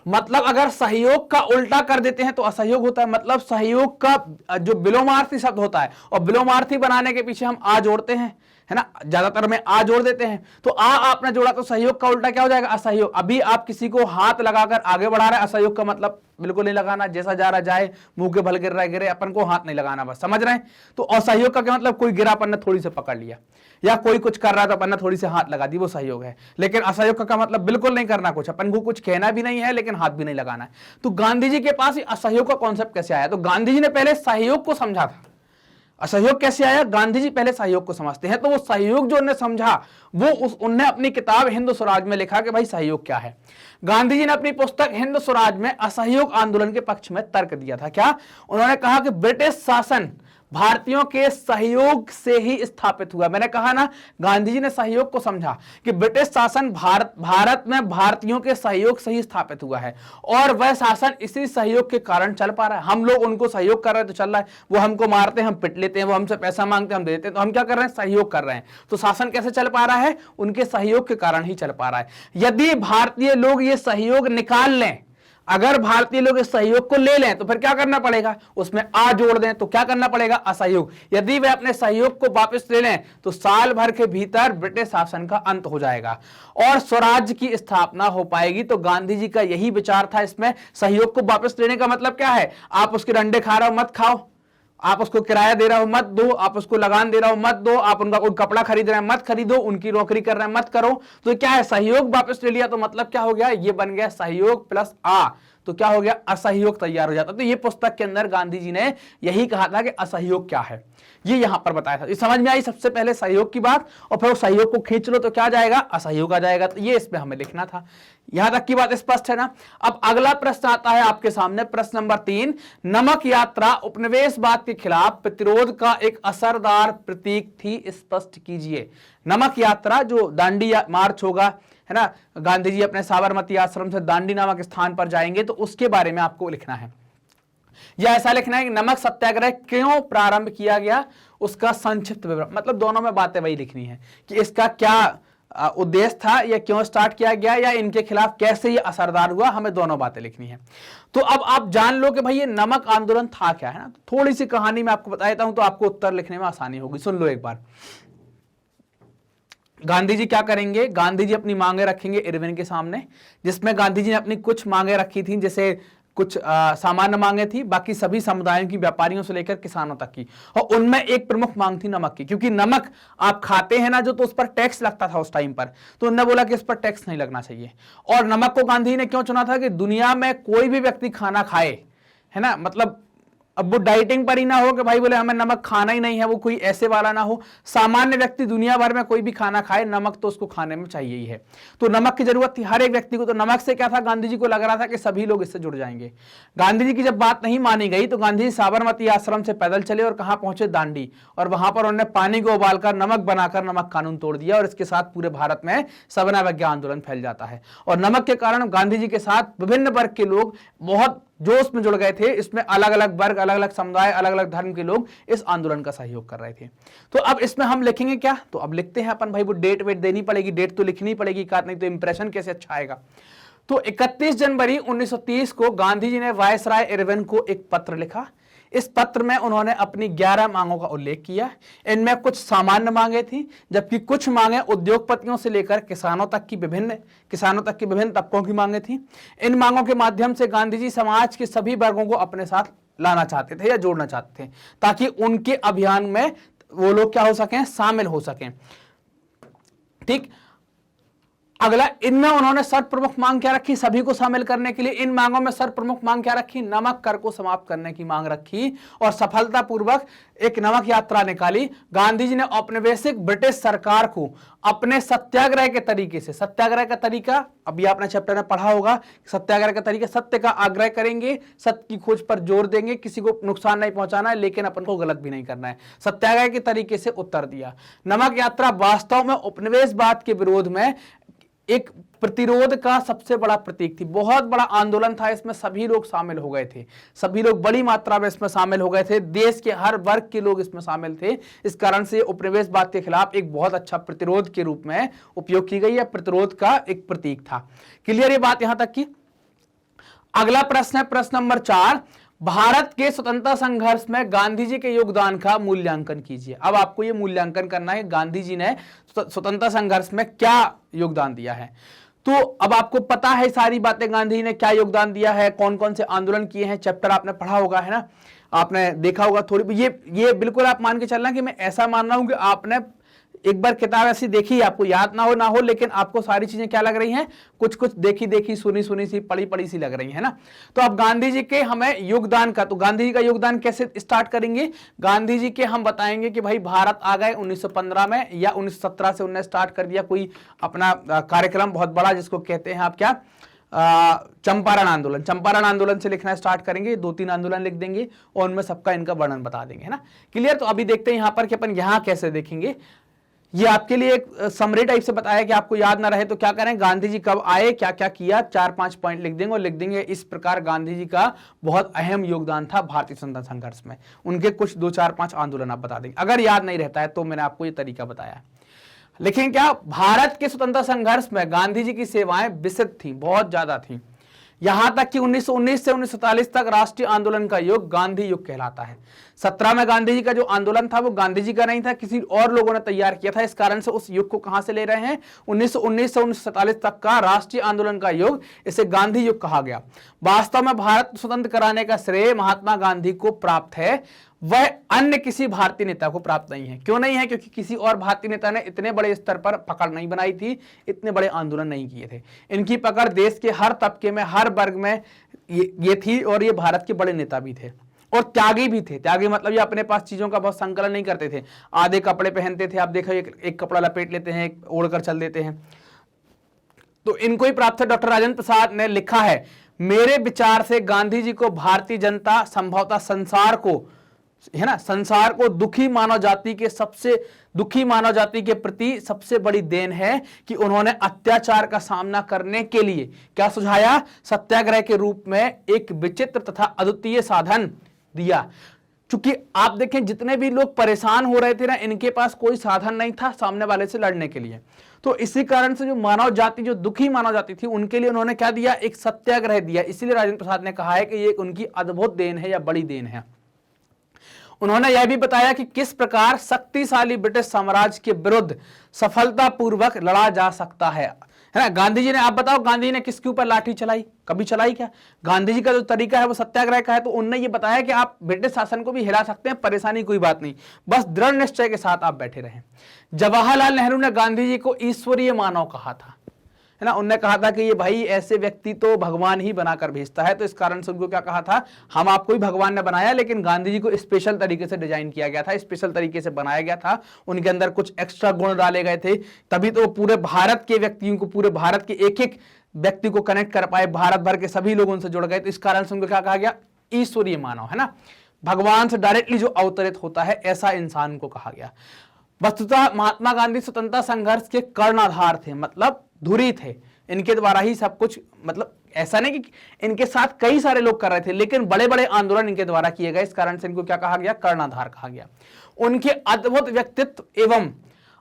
मतलब अगर सहयोग का उल्टा कर देते हैं तो असहयोग होता है। मतलब सहयोग का जो विलोमार्थी शब्द होता है, और विलोमार्थी बनाने के पीछे हम आ जोड़ते हैं, है ना, ज्यादातर में आ जोड़ देते हैं। तो आ आपने जोड़ा तो सहयोग का उल्टा क्या हो जाएगा, असहयोग। अभी आप किसी को हाथ लगाकर आगे बढ़ा रहे हैं, असहयोग का मतलब बिल्कुल नहीं लगाना, जैसा जा रहा जाए, मुंह के बल गिर रहा है गिरे, अपन को हाथ नहीं लगाना, बस समझ रहे हैं। तो असहयोग का क्या मतलब, कोई गिरा अपन ने थोड़ी से पकड़ लिया, या कोई कुछ कर रहा है तो अपन ने थोड़ी से हाथ लगा दी, वो सहयोग है। लेकिन असहयोग का क्या मतलब, बिल्कुल नहीं करना कुछ, अपन को कुछ कहना भी नहीं है लेकिन हाथ भी नहीं लगाना है। तो गांधी जी के पास असहयोग का कॉन्सेप्ट कैसे आया, तो गांधी जी ने पहले सहयोग को समझा था। असहयोग कैसे आया, गांधी जी पहले सहयोग को समझते हैं, तो वो सहयोग जो उन्होंने समझा वो उनने अपनी किताब हिंद स्वराज में लिखा कि भाई सहयोग क्या है। गांधी जी ने अपनी पुस्तक हिंद स्वराज में असहयोग आंदोलन के पक्ष में तर्क दिया था। क्या उन्होंने कहा कि ब्रिटिश शासन भारतीयों के सहयोग से ही स्थापित हुआ। मैंने कहा ना, गांधी जी ने सहयोग को समझा कि ब्रिटिश शासन भारत में भारतीयों के सहयोग से ही स्थापित हुआ है, और वह शासन इसी सहयोग के कारण चल पा रहा है। हम लोग उनको सहयोग कर रहे हैं तो चल रहा है, वो हमको मारते हैं हम पिट लेते हैं, वो हमसे पैसा मांगते हैं हम दे देते हैं, तो हम क्या कर रहे हैं, सहयोग कर रहे हैं। तो शासन कैसे चल पा रहा है, उनके सहयोग के कारण ही चल पा रहा है। यदि भारतीय लोग ये सहयोग निकाल लें, अगर भारतीय लोग इस सहयोग को ले लें तो फिर क्या करना पड़ेगा, उसमें आ जोड़ दें तो क्या करना पड़ेगा, असहयोग। यदि वे अपने सहयोग को वापस ले लें तो साल भर के भीतर ब्रिटिश शासन का अंत हो जाएगा और स्वराज्य की स्थापना हो पाएगी। तो गांधी जी का यही विचार था इसमें। सहयोग को वापस लेने का मतलब क्या है, आप उसके डंडे खा रहे हो मत खाओ, आप उसको किराया दे रहे हो मत दो, आप उसको लगान दे रहे हो मत दो, आप उनका कोई कपड़ा खरीद रहे हैं मत खरीदो, उनकी नौकरी कर रहे हैं मत करो। तो क्या है, सहयोग वापस ले लिया तो मतलब क्या हो गया, ये बन गया सहयोग प्लस आ, तो क्या हो गया, असहयोग तैयार हो जाता। तो ये पुस्तक के अंदर गांधी जी ने यही कहा था कि असहयोग क्या है, ये यहां पर बताया था। ये समझ में आई सबसे पहले सहयोग की बात, और फिर सहयोग को खींच लो तो क्या जाएगा, असहयोग आ जाएगा। तो ये इसमें हमें लिखना था। यहां तक की बात स्पष्ट है ना। अब अगला प्रश्न आता है आपके सामने, प्रश्न नंबर 3, नमक यात्रा उपनिवेशवाद के खिलाफ प्रतिरोध का एक असरदार प्रतीक थी, स्पष्ट कीजिए। नमक यात्रा जो दांडी मार्च होगा, है ना, गांधी जी अपने साबरमती आश्रम से दांडी नामक स्थान पर जाएंगे, तो उसके बारे में आपको लिखना है। या ऐसा लिखना है कि नमक सत्याग्रह क्यों प्रारंभ किया गया, उसका संक्षिप्त विवरण। मतलब दोनों में बातें वही लिखनी है कि इसका क्या उद्देश्य था, या क्यों स्टार्ट किया गया, या इनके खिलाफ कैसे ये असरदार हुआ, हमें दोनों बातें लिखनी है। तो अब आप जान लो कि भाई ये नमक आंदोलन था क्या, है ना। थोड़ी सी कहानी मैं आपको बता देता हूं तो आपको उत्तर लिखने में आसानी होगी। सुन लो एक बार। गांधी जी क्या करेंगे, गांधी जी अपनी मांगे रखेंगे इरविन के सामने, जिसमें गांधी जी ने अपनी कुछ मांगे रखी थी, जैसे कुछ सामान्य मांगे थी, बाकी सभी समुदायों की, व्यापारियों से लेकर किसानों तक की, और उनमें एक प्रमुख मांग थी नमक की, क्योंकि नमक आप खाते हैं ना जो, तो उस पर टैक्स लगता था उस टाइम पर, तो उन्होंने बोला कि इस पर टैक्स नहीं लगना चाहिए। और नमक को गांधी ने क्यों चुना था कि दुनिया में कोई भी व्यक्ति खाना खाए, है ना, मतलब अब वो डाइटिंग पर ही ना हो कि भाई बोले हमें नमक खाना ही नहीं है, वो कोई ऐसे वाला ना हो। सामान्य व्यक्ति दुनिया भर में कोई भी खाना खाए, नमक तो उसको खाने में चाहिए ही है। तो नमक की जरूरत थी हर एक व्यक्ति को। तो नमक से क्या था, गांधी जी को लग रहा था कि सभी लोग इससे जुड़ जाएंगे। गांधी जी की जब बात नहीं मानी गई तो गांधी जी साबरमती आश्रम से पैदल चले और कहां पहुंचे, दांडी, और वहां पर उन्होंने पानी को उबालकर नमक बनाकर नमक कानून तोड़ दिया, और इसके साथ पूरे भारत में सवनावज्ञा आंदोलन फैल जाता है। और नमक के कारण गांधी जी के साथ विभिन्न वर्ग के लोग बहुत जोश में जुड़ गए थे। इसमें अलग अलग वर्ग, अलग अलग समुदाय, अलग अलग धर्म के लोग इस आंदोलन का सहयोग कर रहे थे। तो अब इसमें हम लिखेंगे क्या, तो अब लिखते हैं अपन, भाई वो डेट वेट देनी पड़ेगी, डेट तो लिखनी पड़ेगी, नहीं तो इंप्रेशन कैसे अच्छा आएगा। तो 31 जनवरी 1930 को गांधी जी ने वायसराय इरविन को एक पत्र लिखा। इस पत्र में उन्होंने अपनी 11 मांगों का उल्लेख किया। इनमें कुछ सामान्य मांगे थी, जबकि कुछ मांगे उद्योगपतियों से लेकर किसानों तक की विभिन्न तबकों की मांगे थी। इन मांगों के माध्यम से गांधी जी समाज के सभी वर्गों को अपने साथ लाना चाहते थे या जोड़ना चाहते थे, ताकि उनके अभियान में वो लोग क्या हो सकें, शामिल हो सकें। ठीक, अगला, इनमें उन्होंने सर्वप्रमुख मांग क्या रखी, सभी को शामिल करने के लिए इन मांगों में सर्वप्रमुख मांग क्या रखी, नमक कर को समाप्त करने की मांग रखी, और सफलतापूर्वक एक नमक यात्रा निकाली। गांधी जी ने औपनिवेशिक ब्रिटिश सरकार को अपने सत्याग्रह के तरीके से, सत्याग्रह का तरीका अभी आपने चैप्टर में पढ़ा होगा, सत्याग्रह का तरीका, सत्य का आग्रह करेंगे, सत्य की खोज पर जोर देंगे, किसी को नुकसान नहीं पहुंचाना है लेकिन अपन को गलत भी नहीं करना है, सत्याग्रह के तरीके से उत्तर दिया। नमक यात्रा वास्तव में उपनिवेशवाद के विरोध में एक प्रतिरोध का सबसे बड़ा प्रतीक थी। बहुत बड़ा आंदोलन था, इसमें सभी लोग शामिल हो गए थे, सभी लोग बड़ी मात्रा में इसमें शामिल हो गए थे, देश के हर वर्ग के लोग इसमें शामिल थे। इस कारण से उपनिवेशवाद के खिलाफ एक बहुत अच्छा प्रतिरोध के रूप में उपयोग की गई है, प्रतिरोध का एक प्रतीक था। क्लियर ये बात यहां तक की। अगला प्रश्न है प्रश्न नंबर 4, भारत के स्वतंत्रता संघर्ष में गांधी जी के योगदान का मूल्यांकन कीजिए। अब आपको यह मूल्यांकन करना है गांधी जी ने स्वतंत्रता संघर्ष में क्या योगदान दिया है। तो अब आपको पता है सारी बातें, गांधी जी ने क्या योगदान दिया है, कौन कौन से आंदोलन किए हैं, चैप्टर आपने पढ़ा होगा, है ना, आपने देखा होगा थोड़ी। ये बिल्कुल आप मान के चलना कि मैं ऐसा मान रहा हूं कि आपने एक बार किताब ऐसी देखी, आपको याद ना हो लेकिन आपको सारी चीजें क्या लग रही हैं, कुछ कुछ देखी सुनी सी, पढ़ी सी लग रही है ना। तो अब गांधी जी के हमें योगदान का, तो गांधी जी का योगदान कैसे स्टार्ट करेंगे, गांधी जी के हम बताएंगे कि भाई भारत आ गए 1915 में, या 1917 से उन्होंने स्टार्ट कर दिया कोई अपना कार्यक्रम बहुत बड़ा, जिसको कहते हैं आप क्या, चंपारण आंदोलन से लिखना स्टार्ट करेंगे, 2-3 आंदोलन लिख देंगे और उनमें सबका इनका वर्णन बता देंगे, है ना। क्लियर। तो अभी देखते हैं यहां पर कि अपन यहां कैसे देखेंगे। ये आपके लिए एक समरी टाइप से बताया कि आपको याद ना रहे तो क्या करें, गांधी जी कब आए, क्या क्या किया, 4-5 पॉइंट लिख देंगे और लिख देंगे इस प्रकार गांधी जी का बहुत अहम योगदान था भारतीय स्वतंत्रता संघर्ष में। उनके कुछ 2-4-5 आंदोलन आप बता देंगे। अगर याद नहीं रहता है तो मैंने आपको ये तरीका बताया। लेकिन क्या, भारत के स्वतंत्रता संघर्ष में गांधी जी की सेवाएं विस्तृत थी, बहुत ज्यादा थी। यहां तक कि 1919 से 1947 तक राष्ट्रीय आंदोलन का युग गांधी युग कहलाता है। 17 में गांधी जी का जो आंदोलन था वो गांधी जी का नहीं था, किसी और लोगों ने तैयार किया था। इस कारण से उस युग को कहां से ले रहे हैं, 1919 से 1947 तक का राष्ट्रीय आंदोलन का युग, इसे गांधी युग कहा गया। वास्तव में भारत स्वतंत्र कराने का श्रेय महात्मा गांधी को प्राप्त है, वह अन्य किसी भारतीय नेता को प्राप्त नहीं है। क्यों नहीं है, क्योंकि किसी और भारतीय नेता ने इतने बड़े स्तर पर पकड़ नहीं बनाई थी, इतने बड़े आंदोलन नहीं किए थे। इनकी पकड़ देश के हर तबके में, हर वर्ग में ये थी, और ये भारत के बड़े नेता भी थे और त्यागी भी थे। त्यागी मतलब ये अपने पास चीजों का बहुत संकलन नहीं करते थे, आधे कपड़े पहनते थे। आप देखो एक कपड़ा लपेट लेते हैं, एक ओढ़कर चल देते हैं, तो इनको ही प्राप्त है। डॉक्टर राजेंद्र प्रसाद ने लिखा है, मेरे विचार से गांधी जी को भारतीय जनता, संभवतः संसार को है ना, संसार को दुखी मानव जाति के प्रति सबसे बड़ी देन है कि उन्होंने अत्याचार का सामना करने के लिए क्या सुझाया? सत्याग्रह के रूप में एक विचित्र तथा अद्वितीय साधन दिया। क्योंकि आप देखें जितने भी लोग परेशान हो रहे थे ना, इनके पास कोई साधन नहीं था सामने वाले से लड़ने के लिए। तो इसी कारण से जो मानव जाति, जो दुखी मानव जाति थी, उनके लिए उन्होंने क्या दिया? एक सत्याग्रह दिया। इसीलिए राजेंद्र प्रसाद ने कहा है कि ये उनकी अद्भुत देन है या बड़ी देन है। उन्होंने यह भी बताया कि किस प्रकार शक्तिशाली ब्रिटिश साम्राज्य के विरुद्ध सफलतापूर्वक लड़ा जा सकता है ना। गांधी जी ने, आप बताओ, गांधी जी ने किसके ऊपर लाठी चलाई? कभी चलाई क्या? गांधी जी का जो तरीका है वो सत्याग्रह का है। तो उन्होंने ये बताया कि आप ब्रिटिश शासन को भी हिला सकते हैं, परेशानी कोई बात नहीं, बस दृढ़ निश्चय के साथ आप बैठे रहें। जवाहरलाल नेहरू ने गांधी जी को ईश्वरीय मानव कहा था, है ना। उन्होंने कहा था कि ये भाई ऐसे व्यक्ति तो भगवान ही बनाकर भेजता है। तो इस कारण से उनको क्या कहा था? हम आपको ही भगवान ने बनाया, लेकिन गांधी जी को स्पेशल तरीके से डिजाइन किया गया था, स्पेशल तरीके से बनाया गया था। उनके अंदर कुछ एक्स्ट्रा गुण डाले गए थे, तभी तो पूरे भारत के व्यक्तियों को, पूरे भारत के एक एक व्यक्ति को कनेक्ट कर पाए, भारत भर के सभी लोग उनसे जुड़ गए। तो इस कारण से उनको क्या कहा गया? ईश्वरीय मानव, है ना। भगवान से डायरेक्टली जो अवतरित होता है, ऐसा इंसान को कहा गया। वस्तुतः महात्मा गांधी स्वतंत्रता संघर्ष के कर्णधार थे, मतलब धुरी थे। इनके द्वारा ही सब कुछ, मतलब ऐसा नहीं कि इनके साथ कई सारे लोग कर रहे थे, लेकिन बड़े बड़े आंदोलन इनके द्वारा किए गए। इस कारण से इनको क्या कहा गया? कर्णधार कहा गया। उनके अद्भुत व्यक्तित्व एवं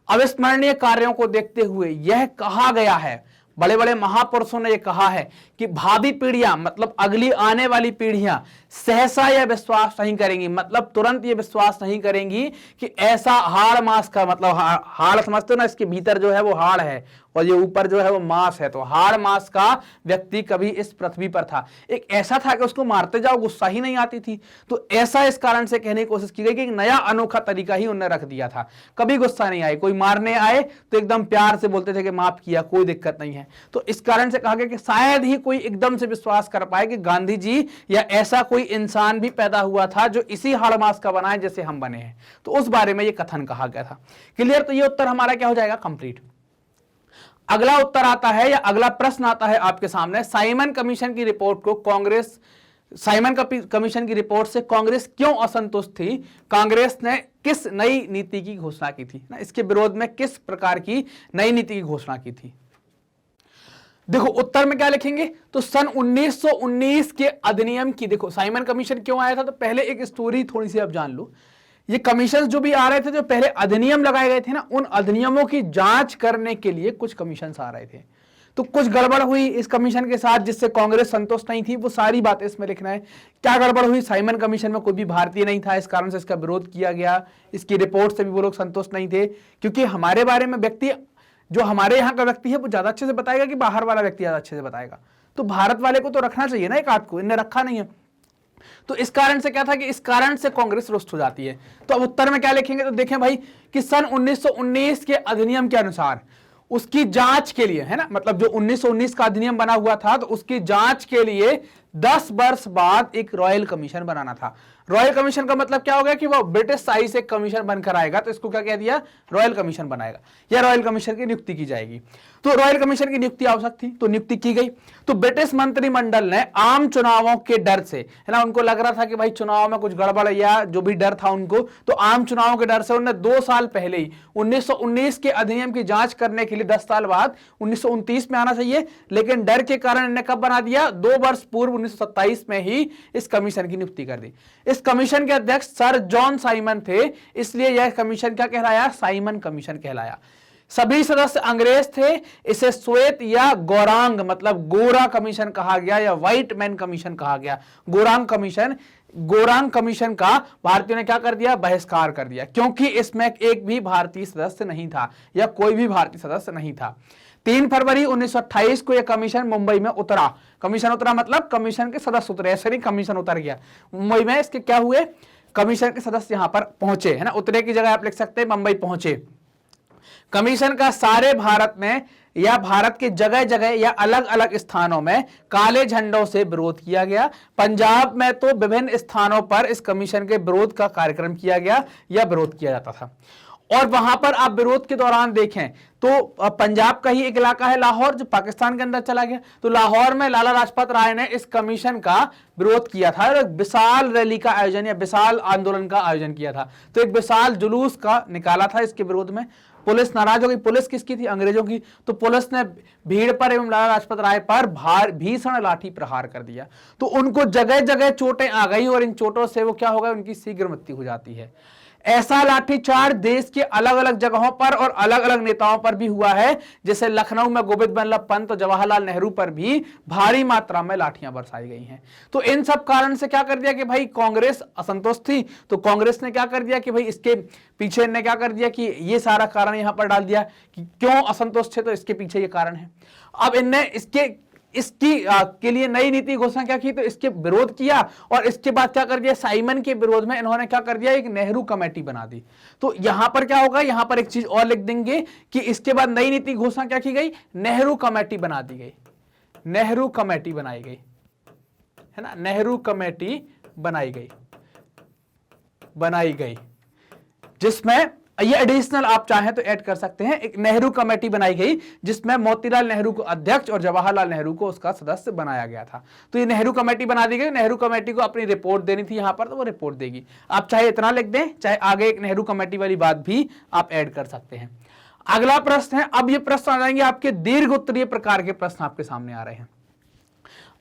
अविस्मरणीय कार्यों को देखते हुए यह कहा गया है, बड़े बड़े महापुरुषों ने यह कहा है कि भावी पीढ़ियां, मतलब अगली आने वाली पीढ़ियां सहसा यह विश्वास नहीं करेंगी, मतलब तुरंत ये विश्वास नहीं करेंगी कि ऐसा हाड़ मांस का, मतलब हाड़ समझते हो ना, इसके भीतर जो है वो हाड़ है और ये ऊपर जो है वो मांस है। तो हाड़ मांस का व्यक्ति कभी इस पृथ्वी पर था, एक ऐसा था कि उसको मारते जाओ गुस्सा ही नहीं आती थी। तो ऐसा इस कारण से कहने की कोशिश की गई कि एक नया अनोखा तरीका ही उन्होंने रख दिया था, कभी गुस्सा नहीं आए। कोई मारने आए तो एकदम प्यार से बोलते थे कि माफ किया, कोई दिक्कत नहीं है। तो इस कारण से कहा गया कि शायद ही कोई एकदम से विश्वास कर पाए कि गांधी जी या ऐसा कोई इंसान भी पैदा हुआ था जो इसी हाड़ मांस का बना है जैसे हम बने हैं। तो उस बारे में ये कथन कहा गया था। क्लियर? तो ये उत्तर हमारा क्या हो जाएगा? कंप्लीट। अगला उत्तर आता है या अगला प्रश्न आता है आपके सामने, साइमन कमीशन की रिपोर्ट को कांग्रेस, साइमन कमीशन की रिपोर्ट से कांग्रेस क्यों असंतुष्ट थी? कांग्रेस ने किस नई नीति की घोषणा की थी ना, इसके विरोध में किस प्रकार की नई नीति की घोषणा की थी? देखो उत्तर में क्या लिखेंगे? तो सन 1919 के अधिनियम की, देखो साइमन कमीशन क्यों आया था, तो पहले एक स्टोरी थोड़ी सी आप जान लो। ये कमीशन जो भी आ रहे थे, जो पहले अधिनियम लगाए गए थे ना, उन अधिनियमों की जांच करने के लिए कुछ कमीशन आ रहे थे। तो कुछ गड़बड़ हुई इस कमीशन के साथ जिससे कांग्रेस संतुष्ट नहीं थी, वो सारी बातें इसमें लिखना है। क्या गड़बड़ हुई? साइमन कमीशन में कोई भी भारतीय नहीं था, इस कारण से इसका विरोध किया गया। इसकी रिपोर्ट से भी वो लोग संतुष्ट नहीं थे, क्योंकि हमारे बारे में व्यक्ति, जो हमारे यहाँ का व्यक्ति है, वो ज्यादा अच्छे से बताएगा कि बाहर वाला व्यक्ति ज्यादा अच्छे से बताएगा। तो भारत वाले को तो रखना चाहिए ना एक आध को, इनने रखा नहीं है। तो इस कारण से क्या था कि इस कारण से कांग्रेस रुष्ट हो जाती है। तो अब उत्तर में क्या लिखेंगे? तो देखें भाई कि सन 1919 के अधिनियम के अनुसार उसकी जांच के लिए, है ना, मतलब जो 1919 का अधिनियम बना हुआ था, तो उसकी जांच के लिए 10 वर्ष बाद एक रॉयल कमीशन बनाना था। रॉयल कमीशन का मतलब क्या हो गया कि वो ब्रिटिश शाही से कमीशन बनकर आएगा, तो इसको क्या कह दिया? रॉयल कमीशन बनाएगा या रॉयल कमीशन की नियुक्ति की जाएगी। तो रॉयल कमीशन की नियुक्ति आवश्यक थी, तो नियुक्ति की गई। तो ब्रिटिश मंत्रिमंडल ने आम चुनावों के डर से, है ना, उनको लग रहा था कि भाई चुनाव में कुछ गड़बड़ या जो भी डर था उनको, तो आम चुनावों के डर से उन्होंने 2 साल पहले ही 1919 के अधिनियम की जांच करने के लिए 10 साल बाद 1929 में आना चाहिए, लेकिन डर के कारण इन्हें कब बना दिया? 2 वर्ष पूर्व 1927 में ही इस कमीशन की नियुक्ति कर दी। इस कमीशन के अध्यक्ष सर जॉन साइमन थे, इसलिए यह कमीशन क्या कहलाया? साइमन कमीशन कहलाया। सभी सदस्य अंग्रेज थे। इसे श्वेत या गौरांग, मतलब गोरा कमीशन कहा गया या व्हाइट मैन कमीशन कहा गया। गोरांग कमीशन का भारतीयों ने क्या कर दिया? बहिष्कार कर दिया, क्योंकि इसमें एक भी भारतीय सदस्य नहीं था या कोई भी भारतीय सदस्य नहीं था। 3 फरवरी 1928 को यह कमीशन मुंबई में उतरा। कमीशन उतरा मतलब कमीशन के सदस्य उतरे, ऐसे नहीं कमीशन उतर गया। मुंबई में इसके क्या हुए? कमीशन के सदस्य यहां पर पहुंचे, है ना। उतरे की जगह आप लिख सकते हैं मुंबई पहुंचे। कमीशन का सारे भारत में या भारत के जगह जगह या अलग अलग स्थानों में काले झंडों से विरोध किया गया। पंजाब में तो विभिन्न स्थानों पर इस कमीशन के विरोध का कार्यक्रम किया गया या विरोध किया जाता था। और वहां पर आप विरोध के दौरान देखें तो पंजाब का ही एक इलाका है लाहौर, जो पाकिस्तान के अंदर चला गया। तो लाहौर में लाला लाजपत राय ने इस कमीशन का विरोध किया था और एक विशाल रैली का आयोजन या विशाल आंदोलन का आयोजन किया था। तो एक विशाल जुलूस का निकाला था इसके विरोध में। पुलिस नाराज हो गई। पुलिस किसकी थी? अंग्रेजों की। तो पुलिस ने भीड़ पर एवं लाला लाजपत राय पर भीषण लाठी प्रहार कर दिया। तो उनको जगह जगह चोटें आ गई और इन चोटों से वो क्या हो गया, उनकी शीघ्र मृत्यु हो जाती है। ऐसा लाठीचार्ज देश के अलग अलग जगहों पर और अलग अलग नेताओं पर भी हुआ है। जैसे लखनऊ में गोविंद बल्लभ पंत और जवाहरलाल नेहरू पर भी भारी मात्रा में लाठियां बरसाई गई हैं। तो इन सब कारण से क्या कर दिया कि भाई कांग्रेस असंतुष्ट थी, तो कांग्रेस ने क्या कर दिया कि भाई इसके पीछे ने क्या कर दिया कि ये सारा कारण यहां पर डाल दिया कि क्यों असंतुष्ट थे, तो इसके पीछे ये कारण है। अब इनने इसकी के लिए नई नीति घोषणा क्या की, तो इसके विरोध किया और इसके बाद क्या कर दिया, साइमन के विरोध में इन्होंने क्या कर दिया, एक नेहरू कमेटी बना दी। तो यहां पर क्या होगा, यहां पर एक चीज और लिख देंगे कि इसके बाद नई नीति घोषणा क्या की गई, नेहरू कमेटी बना दी गई। नेहरू कमेटी बनाई गई, है ना, नेहरू कमेटी बनाई गई, जिसमें ये एडिशनल आप चाहें तो ऐड कर सकते हैं। एक नेहरू कमेटी बनाई गई जिसमें मोतीलाल नेहरू को अध्यक्ष और जवाहरलाल नेहरू को उसका सदस्य बनाया गया था। तो ये नेहरू कमेटी बना दी गई। नेहरू कमेटी को अपनी रिपोर्ट देनी थी यहां पर, तो वो रिपोर्ट देगी। आप चाहे इतना लिख दें, चाहे आगे एक नेहरू कमेटी वाली बात भी आप ऐड कर सकते हैं। अगला प्रश्न है, अब ये प्रश्न आ जाएंगे आपके दीर्घ उत्तरीय प्रकार के प्रश्न आपके सामने आ रहे हैं।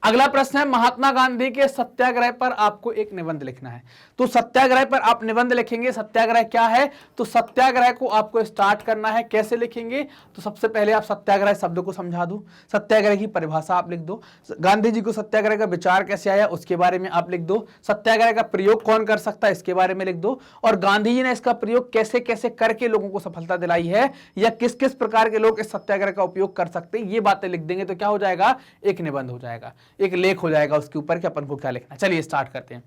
अगला प्रश्न है, महात्मा गांधी के सत्याग्रह पर आपको एक निबंध लिखना है। तो सत्याग्रह पर आप निबंध लिखेंगे। सत्याग्रह क्या है, तो सत्याग्रह को आपको स्टार्ट करना है। कैसे लिखेंगे, तो सबसे पहले आप सत्याग्रह शब्द को समझा दो, सत्याग्रह की परिभाषा आप लिख दो, गांधी जी को सत्याग्रह का विचार कैसे आया उसके बारे में आप लिख दो, सत्याग्रह का प्रयोग कौन कर सकता है इसके बारे में लिख दो, और गांधी जी ने इसका प्रयोग कैसे कैसे करके लोगों को सफलता दिलाई है या किस किस प्रकार के लोग इस सत्याग्रह का उपयोग कर सकते हैं, ये बातें लिख देंगे तो क्या हो जाएगा, एक निबंध हो जाएगा, एक लेख हो जाएगा उसके ऊपर कि अपन को क्या लिखना। चलिए स्टार्ट करते हैं।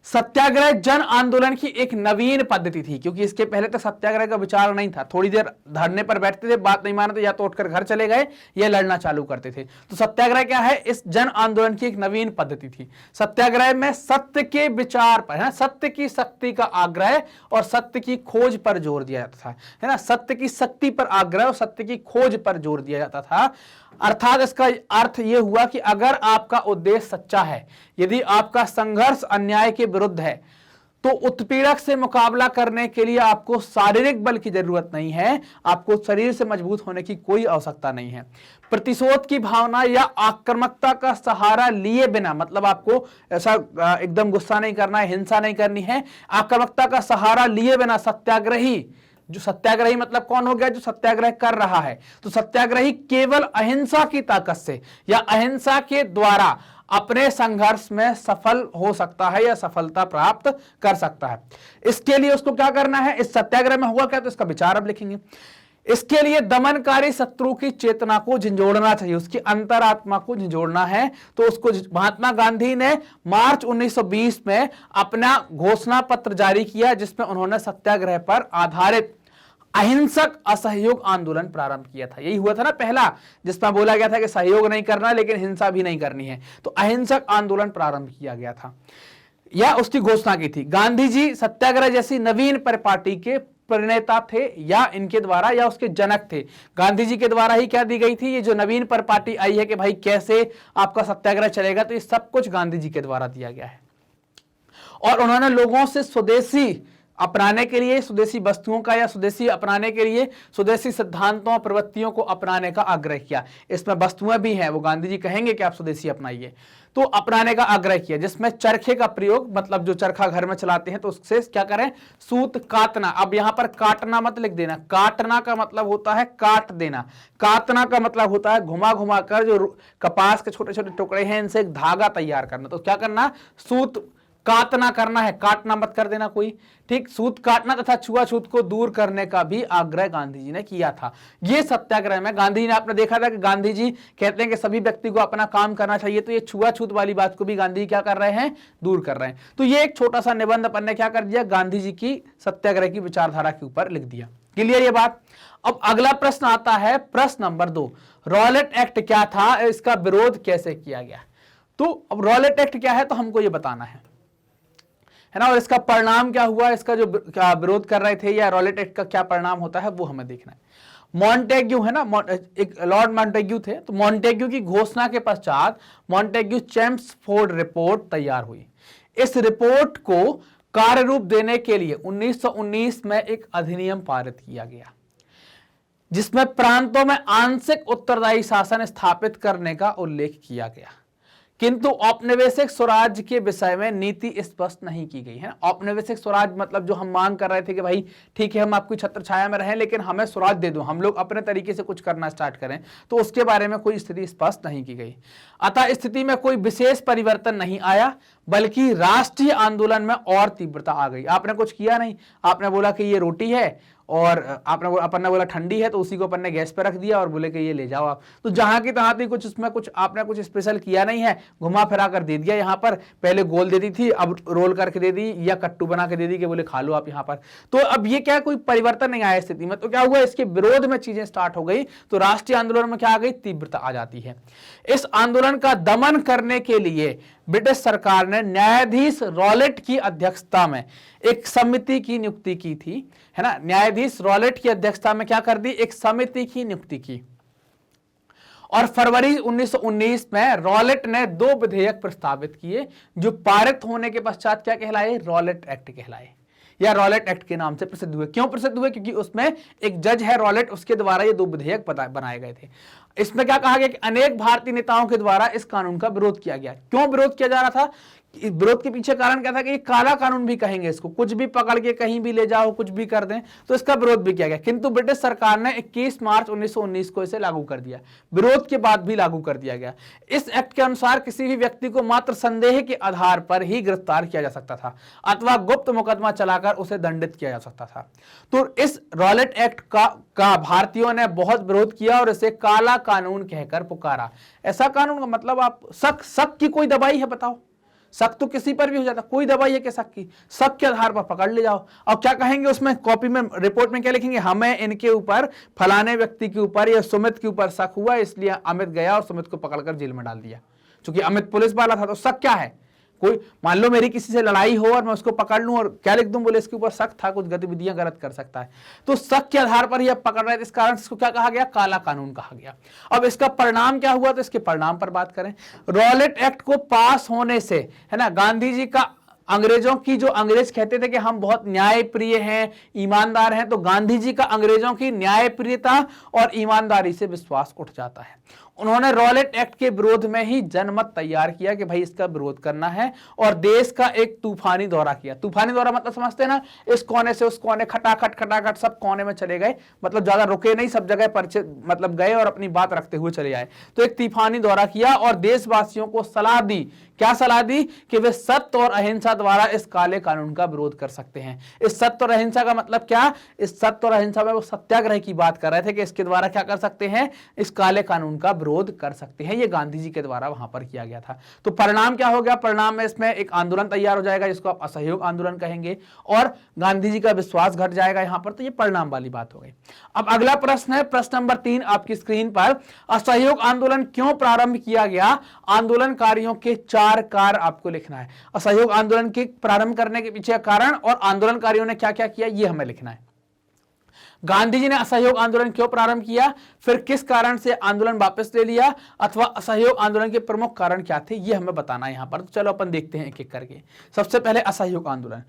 सत्याग्रह जन आंदोलन की एक नवीन पद्धति थी, क्योंकि इसके पहले तक सत्याग्रह का विचार नहीं था। थोड़ी देर धरने पर बैठते थे, बात नहीं माने तो या तो उठकर घर चले गए या लड़ना चालू करते थे। तो सत्याग्रह क्या है, इस जन आंदोलन की एक नवीन पद्धति थी। सत्याग्रह में सत्य के विचार पर, है सत्य की शक्ति का आग्रह और सत्य की खोज पर जोर दिया जाता था, है ना, सत्य की शक्ति पर आग्रह और सत्य की खोज पर जोर दिया जाता था। अर्थात इसका अर्थ यह हुआ कि अगर आपका उद्देश्य सच्चा है, यदि आपका संघर्ष अन्याय के विरुद्ध है, तो उत्पीड़क से मुकाबला करने के लिए आपको शारीरिक बल की जरूरत नहीं है, आपको शरीर से मजबूत होने की कोई आवश्यकता नहीं है। प्रतिशोध की भावना या आक्रामकता का सहारा लिए बिना, मतलब आपको ऐसा एकदम गुस्सा नहीं करना है, हिंसा नहीं करनी है, आक्रामकता का सहारा लिए बिना सत्याग्रही, जो सत्याग्रही मतलब कौन हो गया, जो सत्याग्रह कर रहा है, तो सत्याग्रही केवल अहिंसा की ताकत से या अहिंसा के द्वारा अपने संघर्ष में सफल हो सकता है या सफलता प्राप्त कर सकता है। इसके लिए उसको क्या करना है, इस सत्याग्रह में हुआ क्या, तो इसका विचार अब लिखेंगे। इसके लिए दमनकारी शत्रु की चेतना को झंझोड़ना चाहिए, उसकी अंतरात्मा को झंझोड़ना है। तो उसको महात्मा गांधी ने मार्च 1920 में अपना घोषणा पत्र जारी किया, जिसमें उन्होंने सत्याग्रह पर आधारित अहिंसक असहयोग आंदोलन प्रारंभ किया था। यही हुआ था ना पहला, जिसमें बोला गया था कि सहयोग नहीं करना लेकिन हिंसा भी नहीं करनी है। तो अहिंसक आंदोलन प्रारंभ किया गया था या उसकी घोषणा की थी। गांधी जी सत्याग्रह जैसी नवीन परिपाटी के प्रणेता थे या इनके द्वारा या उसके जनक थे। गांधी जी के द्वारा ही क्या दी गई थी, ये जो नवीन परिपाटी आई है कि भाई कैसे आपका सत्याग्रह चलेगा, तो ये सब कुछ गांधी जी के द्वारा दिया गया है। और उन्होंने लोगों से स्वदेशी अपनाने के लिए, स्वदेशी वस्तुओं का या स्वदेशी अपनाने के लिए स्वदेशी सिद्धांतों और प्रवृत्तियों को अपनाने का आग्रह किया। इसमें वस्तुएं भी हैं, वो गांधी जी कहेंगे कि आप स्वदेशी अपनाइए, तो अपनाने का आग्रह किया, जिसमें चरखे का प्रयोग, मतलब जो चरखा घर में चलाते हैं तो उससे क्या करें, सूत काटना। अब यहां पर काटना मत लिख देना, काटना का मतलब होता है काट देना, काटना का मतलब होता है घुमा घुमा कर जो कपास के छोटे छोटे टुकड़े हैं इनसे एक धागा तैयार करना। तो क्या करना, सूत काटना करना है, काटना मत कर देना कोई, ठीक। सूत काटना तथा छुआछूत को दूर करने का भी आग्रह गांधी जी ने किया था। ये सत्याग्रह में गांधी जी ने, आपने देखा था कि गांधी जी कहते हैं कि सभी व्यक्ति को अपना काम करना चाहिए, तो ये छुआछूत वाली बात को भी गांधी जी क्या कर रहे हैं, दूर कर रहे हैं। तो ये एक छोटा सा निबंध अपन ने क्या कर दिया, गांधी जी की सत्याग्रह की विचारधारा के ऊपर लिख दिया। क्लियर ये बात। अब अगला प्रश्न आता है, प्रश्न नंबर 2, रॉलेट एक्ट क्या था, इसका विरोध कैसे किया गया। तो अब रॉलेट एक्ट क्या है तो हमको ये बताना है है ना, और इसका परिणाम क्या हुआ, इसका जो विरोध कर रहे थे या रॉलेट एक्ट का क्या परिणाम होता है वो हमें देखना है। मॉन्टेग्यू है ना, एक लॉर्ड मॉन्टेग्यू थे, तो मॉन्टेग्यू की घोषणा के पश्चात मॉन्टेग्यू चेम्सफोर्ड रिपोर्ट तैयार हुई। इस रिपोर्ट को कार्य रूप देने के लिए 1919 में एक अधिनियम पारित किया गया, जिसमें प्रांतों में आंशिक उत्तरदायी शासन स्थापित करने का उल्लेख किया गया, किंतु औपनिवेशिक स्वराज के विषय में नीति स्पष्ट नहीं की गई है। औपनिवेशिक स्वराज मतलब जो हम मांग कर रहे थे कि भाई ठीक है हम आपकी छत्र छाया में रहें लेकिन हमें स्वराज दे दो, हम लोग अपने तरीके से कुछ करना स्टार्ट करें, तो उसके बारे में कोई स्थिति स्पष्ट नहीं की गई। अतः स्थिति में कोई विशेष परिवर्तन नहीं आया, बल्कि राष्ट्रीय आंदोलन में और तीव्रता आ गई। आपने कुछ किया नहीं, आपने बोला कि ये रोटी है और अपन ने बोला ठंडी है, तो उसी को अपन ने गैस पे रख दिया और बोले कि ये ले जाओ आप, तो जहां की तहां थी, कुछ उसमें कुछ आपने कुछ स्पेशल किया नहीं है, घुमा फिरा कर दे दिया। यहाँ पर पहले गोल दे दी थी, अब रोल करके दे दी या कट्टू बना के दे दी कि बोले खा लो आप यहाँ पर। तो अब ये क्या, कोई परिवर्तन नहीं आया स्थिति में, तो क्या हुआ, इसके विरोध में चीजें स्टार्ट हो गई, तो राष्ट्रीय आंदोलन में क्या आ गई, तीव्रता आ जाती है। इस आंदोलन का दमन करने के लिए ब्रिटिश सरकार ने न्यायाधीश रॉलेट की अध्यक्षता में एक समिति की नियुक्ति की थी, है ना। न्यायाधीश रॉलेट की अध्यक्षता में क्या कर दी, एक समिति की नियुक्ति की, और फरवरी 1919 में रॉलेट ने 2 विधेयक प्रस्तावित किए, जो पारित होने के पश्चात क्या कहलाए, रॉलेट एक्ट कहलाए, या रॉलेट एक्ट के नाम से प्रसिद्ध हुए। क्यों प्रसिद्ध हुए, क्योंकि उसमें एक जज है रॉलेट, उसके द्वारा ये 2 विधेयक बनाए गए थे। इसमें क्या कहा गया कि अनेक भारतीय नेताओं के द्वारा इस कानून का विरोध किया गया। क्यों विरोध किया जा रहा था, विरोध के पीछे कारण क्या था कि ये काला कानून भी कहेंगे इसको, कुछ भी पकड़ के कहीं भी ले जाओ, कुछ भी कर दें, तो इसका विरोध भी किया गया। किंतु ब्रिटिश सरकार ने 21 मार्च 1919 को इसे लागू कर दिया, विरोध के बाद भी लागू कर दिया गया। इस एक्ट के अनुसार किसी भी व्यक्ति को मात्र संदेह के आधार पर ही गिरफ्तार किया जा सकता था अथवा गुप्त मुकदमा चलाकर उसे दंडित किया जा सकता था। तो इस रॉलेट एक्ट का भारतीयों ने बहुत विरोध किया और इसे काला कानून कहकर पुकारा। ऐसा कानून का मतलब, आप शक की कोई दवाई है, बताओ, शक तो किसी पर भी हो जाता, कोई दवाई है कि शक की, शक के आधार पर पकड़ ले जाओ। और क्या कहेंगे उसमें, कॉपी में, रिपोर्ट में क्या लिखेंगे, हमें इनके ऊपर, फलाने व्यक्ति के ऊपर या सुमित के ऊपर शक हुआ, इसलिए अमित गया और सुमित को पकड़कर जेल में डाल दिया। क्योंकि अमित पुलिस वाला था, तो शक क्या है, कोई मान लो मेरी किसी से लड़ाई हो और मैं उसको पकड़ लूं और क्या लिख दूं, बोले इसके ऊपर शक था, कुछ गतिविधियां गलत कर सकता है, तो शक के आधार पर ही अब पकड़ रहे थे, इस कारण इसको क्या कहा गया, काला कानून कहा गया। अब इसका परिणाम क्या हुआ, तो इसके परिणाम पर बात करें। रॉलेट एक्ट को पास होने से, है ना, गांधी जी का, अंग्रेजों की, जो अंग्रेज कहते थे कि हम बहुत न्यायप्रिय हैं, ईमानदार हैं, तो गांधी जी का अंग्रेजों की न्यायप्रियता और ईमानदारी से विश्वास उठ जाता है। उन्होंने रॉलेट एक्ट के विरोध में ही जनमत तैयार किया कि भाई इसका विरोध करना है, और देश का एक तूफानी दौरा किया। तूफानी दौरा मतलब समझते हैं ना, इस कोने से उस कोने, खटाखट खटाखट सब कोने में चले गए, मतलब ज्यादा रुके नहीं, सब जगह परिचय मतलब गए और अपनी बात रखते हुए चले आए। तो एक तूफानी दौरा किया और देशवासियों को सलाह दी, क्या सलाह दी, कि वे सत्य और अहिंसा द्वारा इस काले कानून का विरोध कर सकते हैं। इस सत्य और अहिंसा का मतलब क्या, इस सत्य और अहिंसा में वो सत्याग्रह की बात कर रहे थे कि इसके द्वारा क्या कर सकते हैं, इस काले कानून का विरोध कर सकते हैं। ये गांधी जी के द्वारा वहां पर किया गया था। तो परिणाम क्या हो गया, परिणाम में इसमें एक आंदोलन तैयार हो जाएगा जिसको आप असहयोग आंदोलन कहेंगे, और गांधी जी का विश्वास घट जाएगा यहां पर। तो ये परिणाम वाली बात हो गई। अब अगला प्रश्न है, प्रश्न नंबर 3 आपकी स्क्रीन पर, असहयोग आंदोलन क्यों प्रारंभ किया गया, आंदोलनकारियों के 4 कार्य आपको लिखना है। असहयोग आंदोलन के प्रारंभ करने के पीछे कारण और आंदोलनकारियों ने क्या क्या किया, ये हमें लिखना है। गांधी जी ने असहयोग आंदोलन क्यों प्रारंभ किया, फिर किस कारण से आंदोलन वापस ले लिया, अथवा असहयोग आंदोलन के प्रमुख कारण क्या थे, ये हमें बताना है यहां पर। तो चलो अपन देखते हैं एक एक करके। सबसे पहले असहयोग आंदोलन।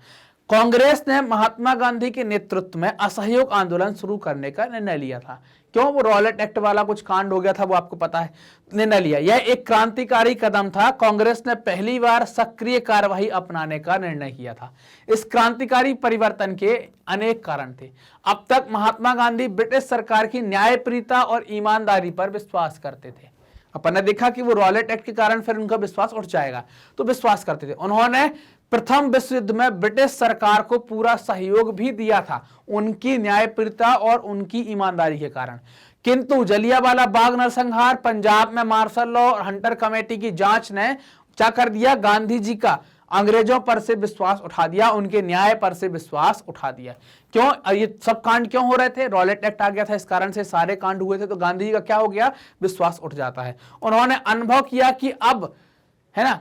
कांग्रेस ने महात्मा गांधी के नेतृत्व में असहयोग आंदोलन शुरू करने का निर्णय लिया था। क्यों, वो रॉलेट एक्ट वाला कुछ कांड हो गया था, वो आपको पता है, निर्णय लिया। यह एक क्रांतिकारी कदम था। कांग्रेस ने पहली बार सक्रिय कार्यवाही अपनाने का निर्णय किया था। इस क्रांतिकारी परिवर्तन के अनेक कारण थे। अब तक महात्मा गांधी ब्रिटिश सरकार की न्यायप्रियता और ईमानदारी पर विश्वास करते थे। अपन ने देखा कि वो रॉलेट एक्ट के कारण फिर उनका विश्वास उठ जाएगा, तो विश्वास करते थे। उन्होंने प्रथम विश्व युद्ध में ब्रिटिश सरकार को पूरा सहयोग भी दिया था, उनकी न्यायप्रियता और उनकी ईमानदारी के कारण। किंतु जलियांवाला बाग नरसंहार, पंजाब में मार्शल लॉ और हंटर कमेटी की जांच ने क्या कर दिया, गांधी जी का अंग्रेजों पर से विश्वास उठा दिया, उनके न्याय पर से विश्वास उठा दिया। क्यों, ये सब कांड क्यों हो रहे थे, रॉलेट एक्ट आ गया था, इस कारण से सारे कांड हुए थे। तो गांधी जी का क्या हो गया, विश्वास उठ जाता है। उन्होंने अनुभव किया कि अब, है ना,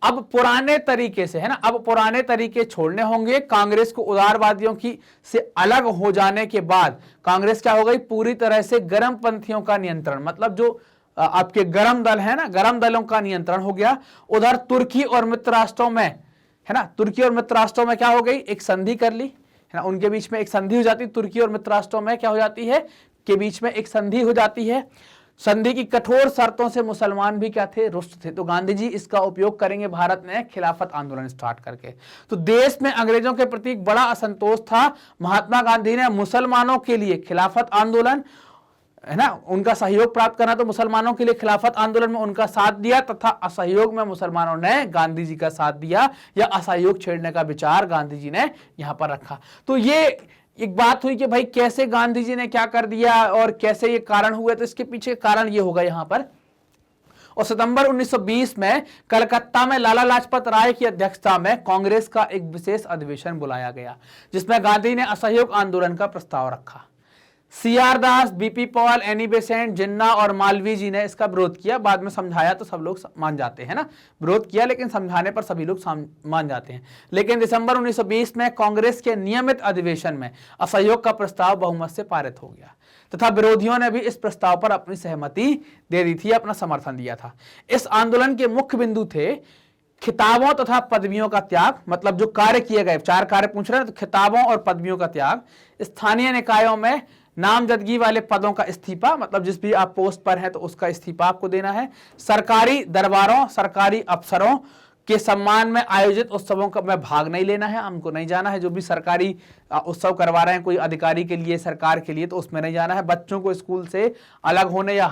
अब पुराने तरीके से, है ना, अब पुराने तरीके छोड़ने होंगे। कांग्रेस को उदारवादियों की से अलग हो जाने के बाद कांग्रेस क्या हो गई, पूरी तरह से गर्म पंथियों का नियंत्रण, मतलब जो आपके गर्म दल है ना, गर्म दलों का नियंत्रण हो गया। उधर तुर्की और मित्र राष्ट्रों में, है ना, तुर्की और मित्र राष्ट्रों में क्या हो गई, एक संधि कर ली, है ना, उनके बीच में एक संधि हो जाती, तुर्की और मित्र राष्ट्रों में क्या हो जाती है, के बीच में एक संधि हो जाती है। संधि की कठोर शर्तों से मुसलमान भी क्या थे, रुष्ट थे। तो गांधी जी इसका उपयोग करेंगे भारत में खिलाफत आंदोलन स्टार्ट करके। तो देश में अंग्रेजों के प्रति बड़ा असंतोष था। महात्मा गांधी ने मुसलमानों के लिए खिलाफत आंदोलन, है ना, उनका सहयोग प्राप्त करना, तो मुसलमानों के लिए खिलाफत आंदोलन में उनका साथ दिया, तथा असहयोग में मुसलमानों ने गांधी जी का साथ दिया, या असहयोग छेड़ने का विचार गांधी जी ने यहां पर रखा। तो ये एक बात हुई कि भाई कैसे गांधी जी ने क्या कर दिया और कैसे ये कारण हुए। तो इसके पीछे कारण ये होगा यहां पर। और सितंबर 1920 में कलकत्ता में लाला लाजपत राय की अध्यक्षता में कांग्रेस का एक विशेष अधिवेशन बुलाया गया, जिसमें गांधी ने असहयोग आंदोलन का प्रस्ताव रखा। सीआर दास, बीपी पॉल, एनी बेसेंट, जिन्ना और मालवीय जी ने इसका विरोध किया। बाद में समझाया तो सब लोग मान जाते हैं ना, विरोध किया लेकिन समझाने पर सभी लोग मान जाते हैं। लेकिन दिसंबर 1920 में कांग्रेस के नियमित अधिवेशन में असहयोग का प्रस्ताव बहुमत से पारित हो गया, तथा विरोधियों ने भी इस प्रस्ताव पर अपनी सहमति दे दी थी, अपना समर्थन दिया था। इस आंदोलन के मुख्य बिंदु थे खिताबों तथा पदवियों का त्याग, मतलब जो कार्य किए गए, 4 कार्य पूछ रहे हैं, तो खिताबों और पदवियों का त्याग, स्थानीय निकायों में नामजदगी वाले पदों का इस्तीफा, मतलब जिस भी आप पोस्ट पर हैं तो उसका इस्तीफा आपको देना है, सरकारी दरबारों, सरकारी अफसरों के सम्मान में आयोजित उत्सवों का में भाग नहीं लेना है, हमको नहीं जाना है। जो भी सरकारी उत्सव करवा रहे हैं कोई अधिकारी के लिए, सरकार के लिए, तो उसमें नहीं जाना है। बच्चों को स्कूल से अलग होने या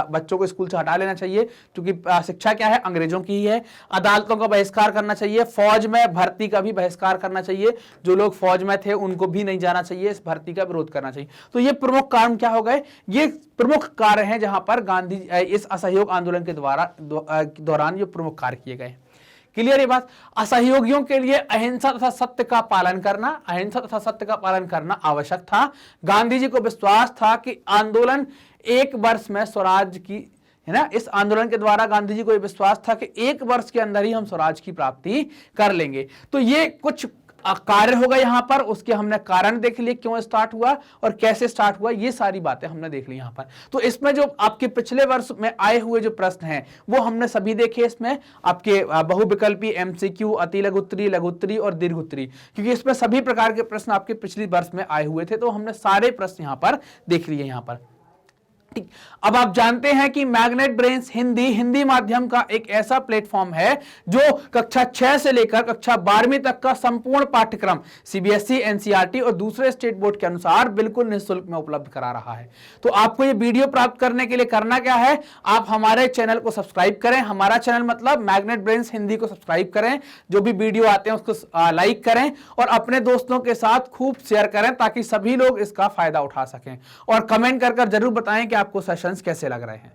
बच्चों को स्कूल से हटा लेना चाहिए, क्योंकि शिक्षा क्या है, अंग्रेजों की ही है। अदालतों का बहिष्कार करना चाहिए, फौज में भर्ती का भी बहिष्कार करना चाहिए, जो लोग फौज में थे उनको भी नहीं जाना चाहिए, इस भर्ती का विरोध करना चाहिए। तो ये प्रमुख कारण क्या हो गए, ये प्रमुख कार्य हैं जहां पर गांधी इस असहयोग आंदोलन के दौरान ये प्रमुख कार्य किए गए। क्लियर ये बात। असहयोगियों के लिए अहिंसा तथा सत्य का पालन करना, अहिंसा तथा सत्य का पालन करना आवश्यक था। गांधी जी को विश्वास था कि आंदोलन 1 वर्ष में स्वराज की, है ना, इस आंदोलन के द्वारा गांधी जी को यह विश्वास था कि 1 वर्ष के अंदर ही हम स्वराज की प्राप्ति कर लेंगे। तो ये कुछ कार्य होगा यहां पर, उसके हमने कारण देख लिए, क्यों स्टार्ट हुआ और कैसे स्टार्ट हुआ, ये सारी बातें हमने देख ली यहां पर। तो इसमें जो आपके पिछले वर्ष में आए हुए जो प्रश्न हैं वो हमने सभी देखे। इसमें आपके बहुविकल्पी, एमसीक्यू, अति लघुत्तरी, लघुत्तरी और दीर्घोत्तरी, क्योंकि इसमें सभी प्रकार के प्रश्न आपके पिछले वर्ष में आए हुए थे, तो हमने सारे प्रश्न यहां पर देख लिए यहां पर। अब आप जानते हैं कि मैग्नेट ब्रेन्स हिंदी माध्यम का एक ऐसा प्लेटफॉर्म है जो कक्षा 6 से लेकर कक्षा 12वीं तक का संपूर्ण पाठ्यक्रम सीबीएसई, एनसीईआरटी और दूसरे स्टेट बोर्ड के अनुसार बिल्कुल निःशुल्क में उपलब्ध करा रहा है। तो आपको ये वीडियो प्राप्त करने के लिए करना क्या है, आप हमारे चैनल को सब्सक्राइब करें। हमारा चैनल मतलब मैग्नेट ब्रेन्स हिंदी को सब्सक्राइब करें, जो भी वीडियो आते हैं उसको लाइक करें और अपने दोस्तों के साथ खूब शेयर करें, ताकि सभी लोग इसका फायदा उठा सकें। और कमेंट कर जरूर बताएं कि आपको सेशंस कैसे लग रहे हैं।